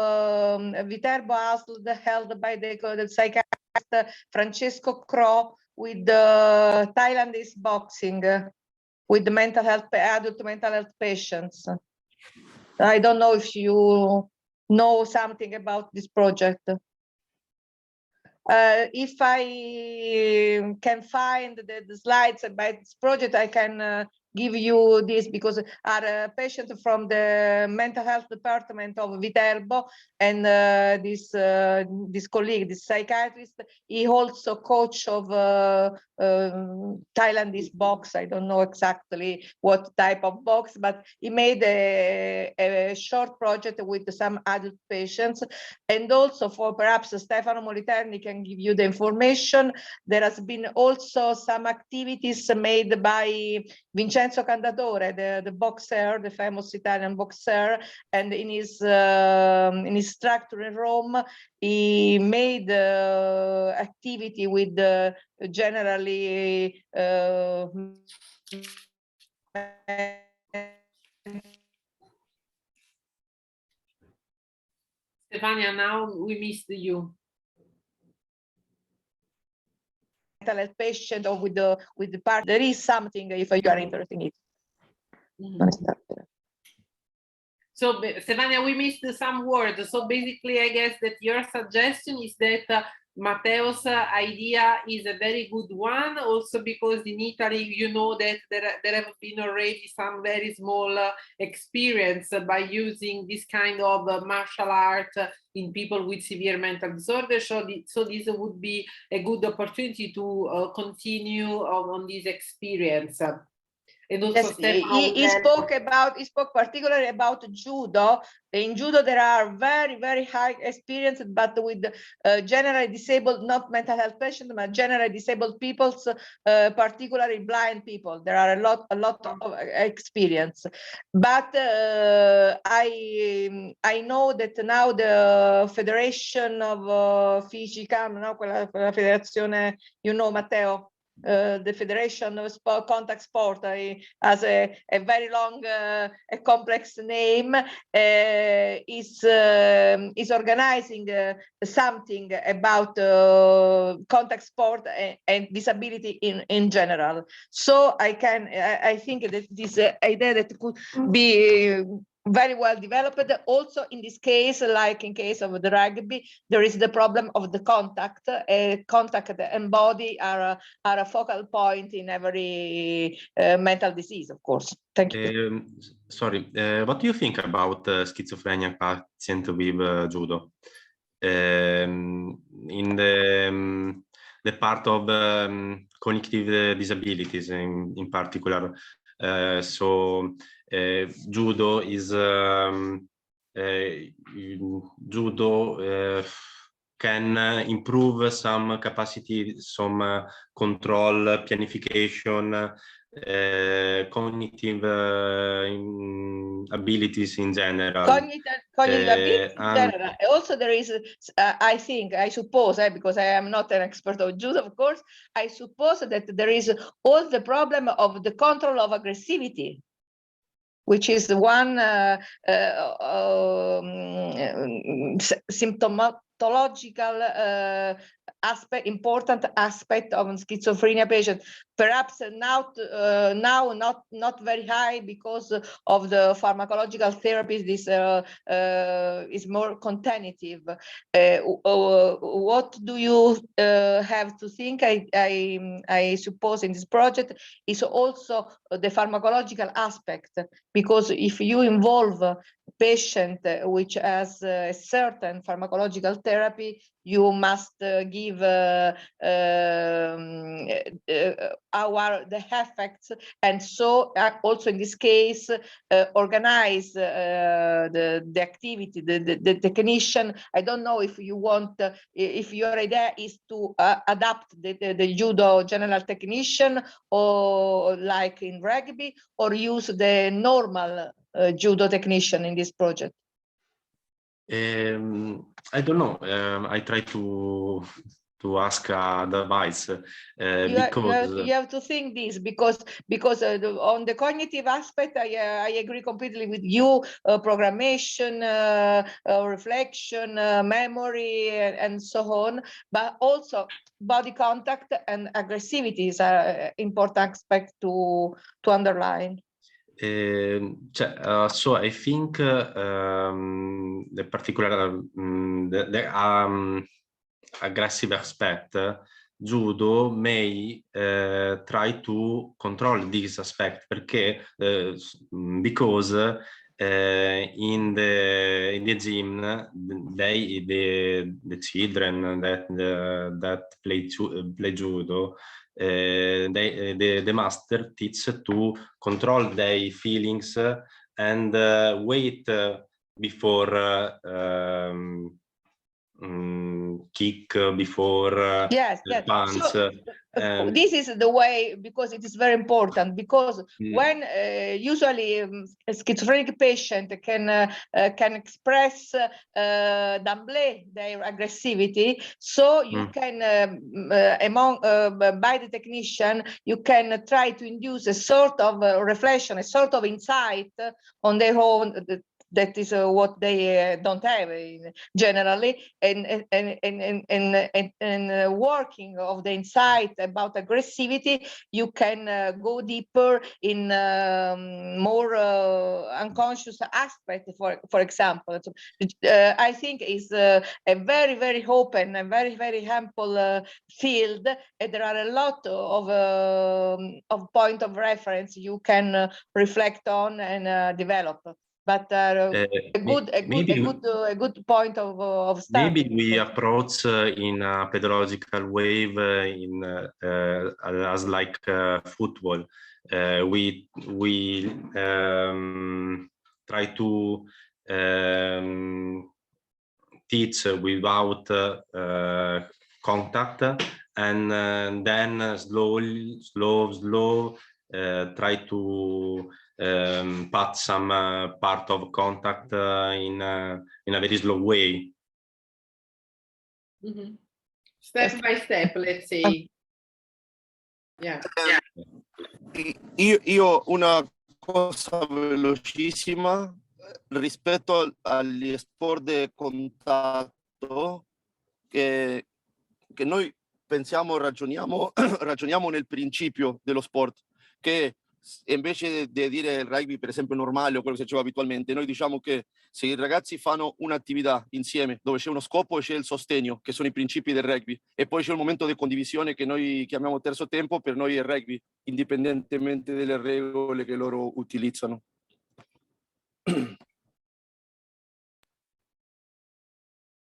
Viterbo Asl held by the psychiatrist Francesco Cro with the Thailandese boxing. With the adult mental health patients. I don't know if you know something about this project. If I can find the slides about this project, I can give you this, because our patient from the mental health department of Viterbo, and this colleague, this psychiatrist, he also coach of Thailandese box. I don't know exactly what type of box, but he made a short project with some adult patients. And also, for perhaps Stefano Moliterni can give you the information, there has been also some activities made by Vincenzo Candatore, the boxer, the famous Italian boxer, and in his structure in Rome, he made activity with generally Stefania, now we missed you. mental health patient, or with the part. There is something if you are interested in it. So Stefania, we missed some words. So basically, I guess that your suggestion is that Matteo's idea is a very good one, also because in Italy, you know that there have been already some very small experience by using this kind of martial art in people with severe mental disorder. So this would be a good opportunity to continue on this experience. And also Yes, he spoke particularly about judo. In judo, there are very high experience, but with generally disabled, not mental health patients, but generally disabled peoples, particularly blind people. There are a lot of experience. But I know that now the Federation of FICICAM, no, quella federazione, you know, Matteo. The Federation of Contact Sport has a very long, a complex name, is organizing something about contact sport and disability in general. So I think that this idea that could be very well developed. Also, in this case, like in case of the rugby, there is the problem of the contact. Contact and body are a focal point in every mental disease, of course. Thank you. Sorry, what do you think about schizophrenia patient with judo? In the part of cognitive disabilities in particular. So judo is judo can improve some capacity, some control, planification, cognitive abilities in general. Cognitive abilities in general. Also, there is, I suppose, because I am not an expert of judo, of course, I suppose that there is all the problem of the control of aggressivity, which is one symptomatological important aspect of schizophrenia patient. Perhaps now not very high because of the pharmacological therapies. This is more contentative. What do you have to think? I suppose in this project is also the pharmacological aspect, because if you involve a patient which has a certain pharmacological therapy, you must give the effects, and so also in this case organize the activity, the technician. I don't know if you want, if your idea is to adapt the judo general technician, or like in rugby, or use the normal judo technician in this project. I don't know. I try to ask advice because you have to think this, because on the cognitive aspect, I agree completely with you. Programmation, reflection, memory, and so on. But also body contact and aggressivity is an important aspect to underline. So I think the particular aggressive aspect, judo may try to control this aspect, because in the gym, the children that play judo, the master teach to control their feelings and wait before kick, before yes. punch. So, this is the way, because it is very important, because when usually a schizophrenic patient can express d'emblée their aggressivity, so you can by the technician you can try to induce a sort of reflection, a sort of insight on their own. That is what they don't have generally, and working of the insight about aggressivity, you can go deeper in more unconscious aspect. For example, I think is a very open and very ample field, and there are a lot of point of reference you can reflect on and develop. but a good point of starting. Maybe we approach in a pedagogical wave as like football. We try to teach without contact, and then slow try to put some part of contact in a very slow way. Mm-hmm. Step by step, let's say. Yeah. Io una cosa velocissima rispetto agli sport di contatto che noi pensiamo, ragioniamo nel principio dello sport, che invece di dire il rugby per esempio normale o quello che si faceva abitualmente, noi diciamo che se i ragazzi fanno un'attività insieme dove c'è uno scopo e c'è il sostegno, che sono i principi del rugby, e poi c'è un momento di condivisione che noi chiamiamo terzo tempo, per noi è il rugby, indipendentemente dalle regole che loro utilizzano.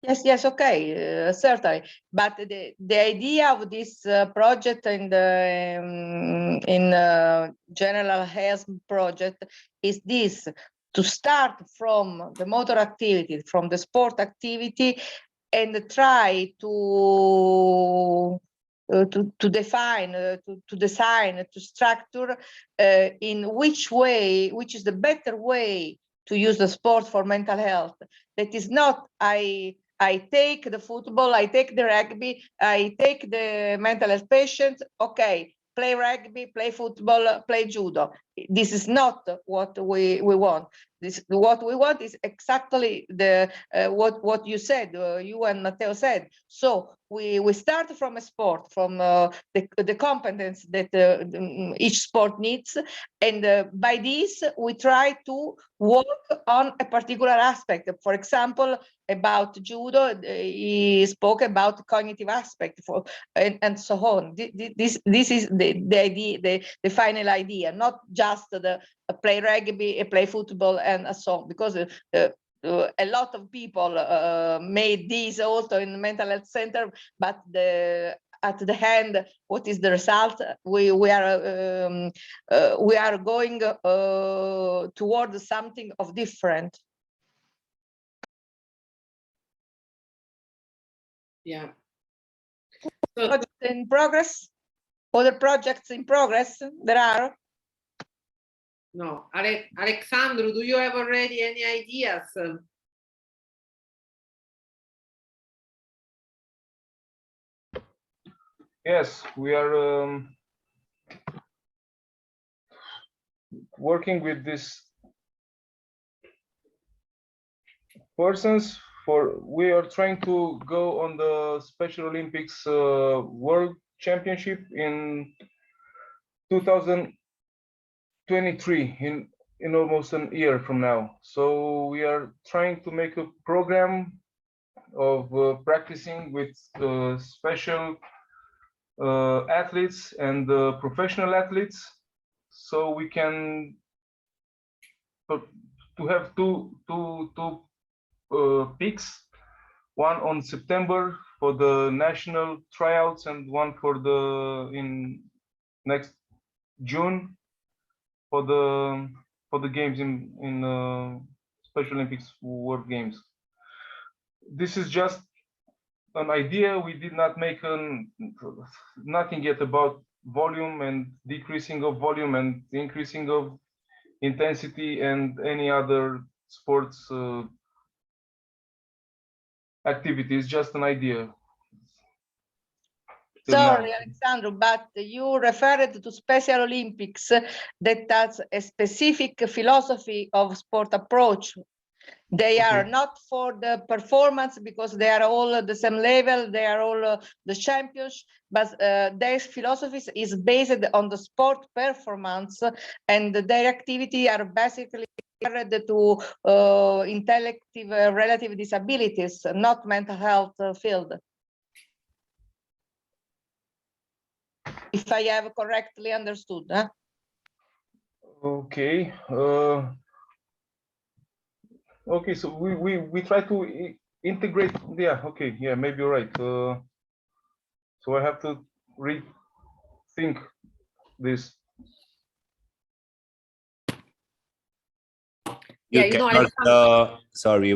Yes, okay, certainly. But the idea of this project and in general health project is this: to start from the motor activity, from the sport activity, and try to define, to design, to structure in which is the better way to use the sport for mental health. That is not I take the football, I take the rugby, I take the mental health patient, okay, play rugby, play football, play judo. This is not what we want. What we want is exactly the what you said, you and Matteo said. So we start from a sport, from the competence that each sport needs, and by this we try to work on a particular aspect. For example, about judo, he spoke about cognitive aspect and so on. This is the idea, the final idea, not just the play rugby, play football, and so on, because a lot of people made this also in the mental health center, but at the end, what is the result? We are going towards something of different. Yeah. Project in progress. Other projects in progress there are. No, Alexandru, do you have already any ideas? Yes, we are working with these persons. We are trying to go on the Special Olympics World Championship in 2023, in almost a year from now. So we are trying to make a program of practicing with special athletes and professional athletes, so we can to have two peaks, one on September for the national tryouts and one for in next June for the games in Special Olympics World Games. This is just an idea. We did not make nothing yet about volume and decreasing of volume and increasing of intensity and any other sports activities. Just an idea. Sorry, Alexandru, but you referred to Special Olympics that has a specific philosophy of sport approach. They are not for the performance because they are all at the same level, they are all the champions, but their philosophy is based on the sport performance, and their activity are basically related to intellective relative disabilities, not mental health field. If I have correctly understood. Huh? Okay. Okay, so we try to integrate. Yeah, okay, yeah, maybe you're right. So I have to rethink this. Yeah, You you know, can Alessandro, also, sorry,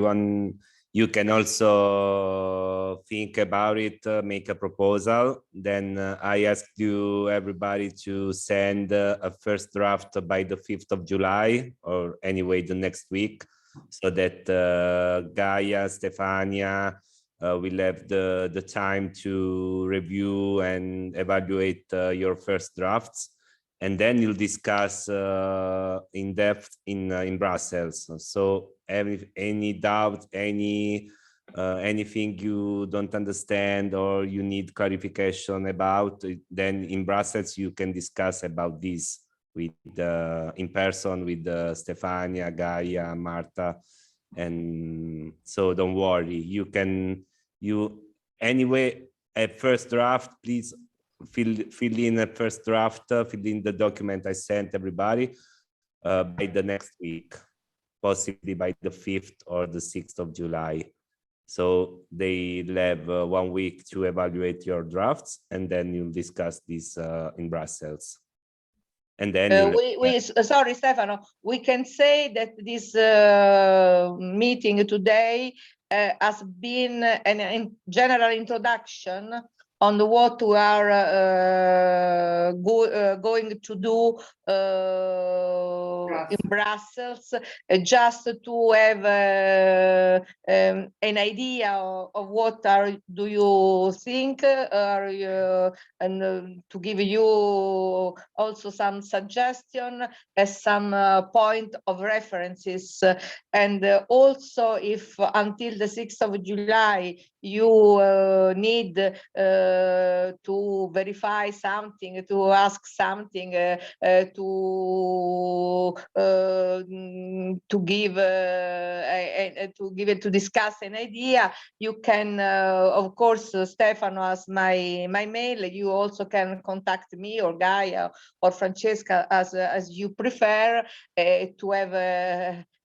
you can also think about it, make a proposal. Then I asked you everybody to send a first draft by the 5th of July, or anyway, the next week, so that Gaia, Stefania will have the time to review and evaluate your first drafts. And then you'll discuss in depth in Brussels. So any doubt, anything you don't understand or you need clarification about, then in Brussels you can discuss about this with in person with Stefania, Gaia, Marta, and so don't worry. Anyway, at first draft, please fill in a first draft, fill in the document I sent everybody by the next week, possibly by the 5th or the 6th of July. So they'll have 1 week to evaluate your drafts, and then you'll discuss this in Brussels. And then sorry, Stefano, we can say that this meeting today has been a general introduction on what we are going to do in Brussels, just to have an idea of what do you think, and to give you also some suggestion as some point of references, and also if until the 6th of July you need to verify something, to ask something, to discuss an idea, you can of course, Stefano has my mail. You also can contact me or Gaia or Francesca as you prefer, to have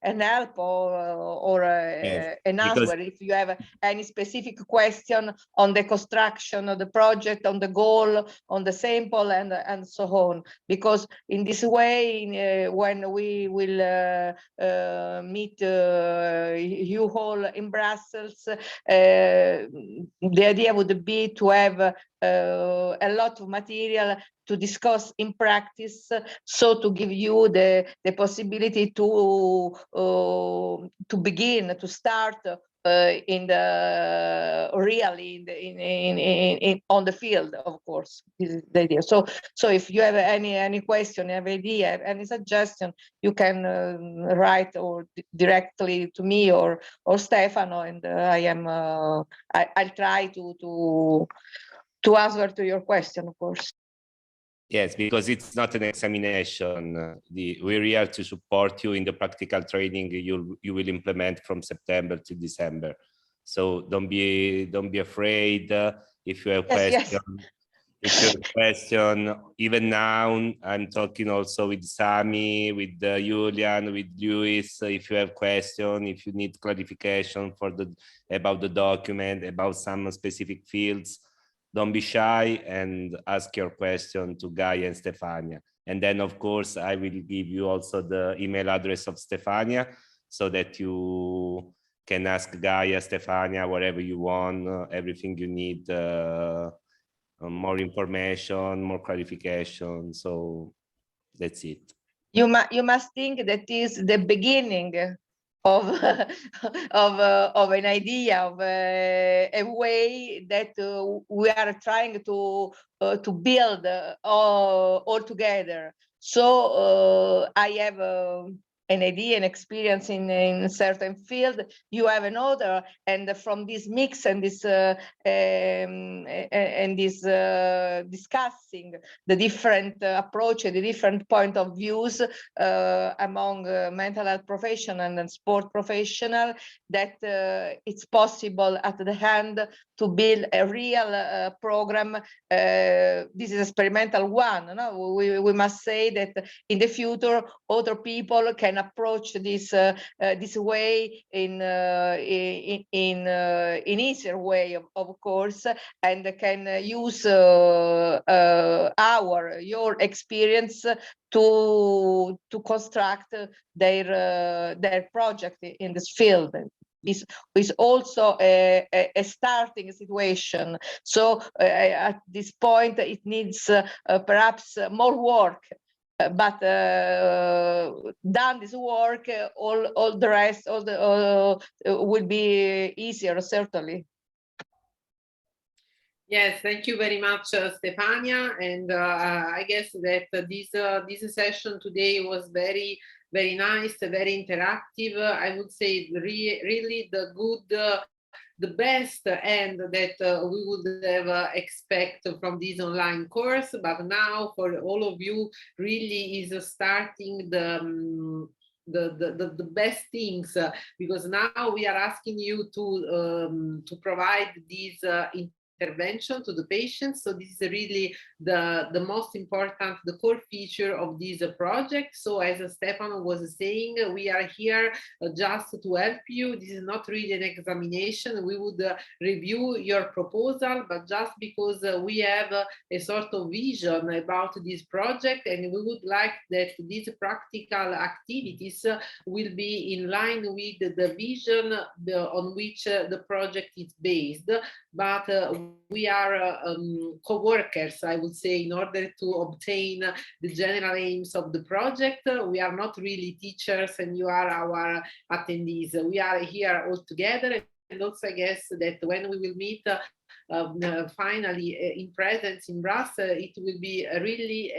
an help or yes, an answer if you have any specific question on the construction of the project, on the goal, on the sample, and so on. Because in this way, when we will meet you all in Brussels, the idea would be to have a lot of material to discuss in practice, so to give you the possibility to begin, to start in the really on the field, of course. This is the idea. So if you have any question, any idea, any suggestion, you can write or directly to me or Stefano, and I'll try to answer to your question, of course. yes, because it's not an examination. We're here to support you in the practical training you will implement from September to December. So don't be afraid if you have questions. Yes. If you have a question, even now, I'm talking also with Sami, with Julian, with Luis. If you have question, if you need clarification about the document, about some specific fields, don't be shy and ask your question to Gaia and Stefania. And then, of course, I will give you also the email address of Stefania, so that you can ask Gaia, Stefania, whatever you want, everything you need. More information, more clarification. So that's it. You must think that is the beginning of of an idea, of a way that we are trying to build all together. So I have an idea, an experience in a certain field. You have another, and from this mix and this discussing the different approach, the different point of views among mental health professional and sport professional, that it's possible at the end to build a real program. This is experimental one. No? We must say that in the future, other people can can approach this this way in easier way, of course, and can use your experience to construct their project in this field. Is also a starting situation. So at this point, it needs perhaps more work. But done this work, all the rest, will be easier, certainly. Yes, thank you very much, Stefania. And I guess that this session today was very nice, very interactive. I would say really the good, the best end that we would have expect from this online course. But now for all of you, really is starting the best things, because now we are asking you to provide these intervention to the patients. So this is really the most important, the core feature of this project. So as Stefano was saying, we are here just to help you. This is not really an examination. We would review your proposal, but just because we have a sort of vision about this project, and we would like that these practical activities will be in line with the vision on which the project is based. But we are co-workers, I would say, in order to obtain the general aims of the project. We are not really teachers, and you are our attendees. We are here all together. And also, I guess that when we will meet finally in presence in Brussels, it will be really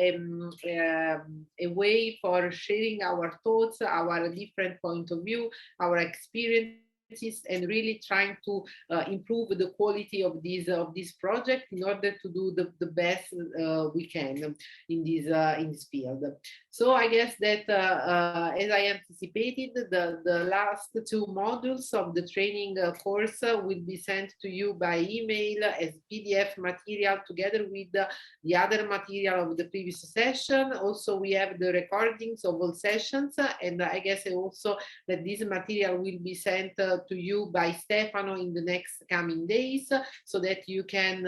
a way for sharing our thoughts, our different point of view, our experience, and really trying to improve the quality of this project in order to do the best we can in this field. So I guess that as I anticipated, the last two modules of the training course will be sent to you by email as PDF material together with the other material of the previous session. Also, we have the recordings of all sessions, and I guess also that this material will be sent to you by Stefano in the next coming days, so that you can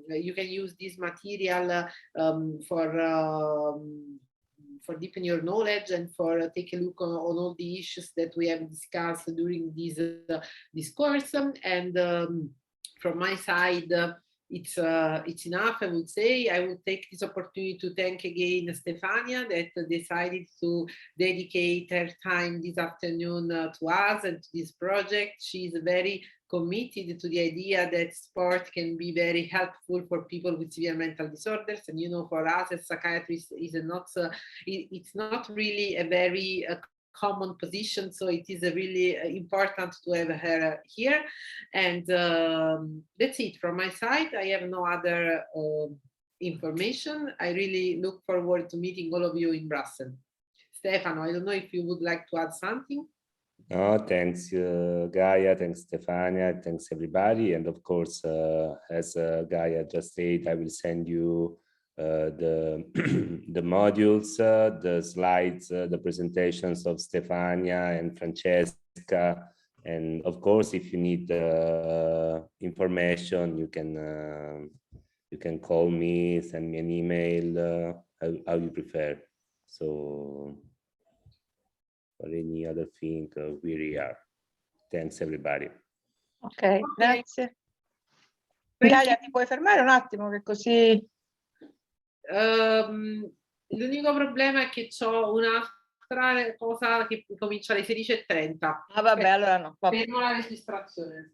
use this material for deepen your knowledge and for take a look on all the issues that we have discussed during this course. And from my side, it's enough, I would say. I will take this opportunity to thank again Stefania that decided to dedicate her time this afternoon to us and to this project. She is very committed to the idea that sport can be very helpful for people with severe mental disorders. And, you know, for us as psychiatrists, it's not really a very common position, so it is really important to have her here. And that's it from my side. I have no other information. I really look forward to meeting all of you in Brussels. Stefano, I don't know if you would like to add something. No, thanks Gaia, thanks Stefania, thanks everybody. And of course, as Gaia just said, I will send you the modules, the slides, the presentations of Stefania and Francesca. And of course, if you need information, you can call me, send me an email, how you prefer. So for any other thing, we are. Thanks everybody. Ok, grazie. Gaia, ti puoi fermare un attimo che così... L'unico problema è che ho un'altra cosa che comincia alle 16:30. Ah vabbè, allora no. Vabbè. Fermo la registrazione.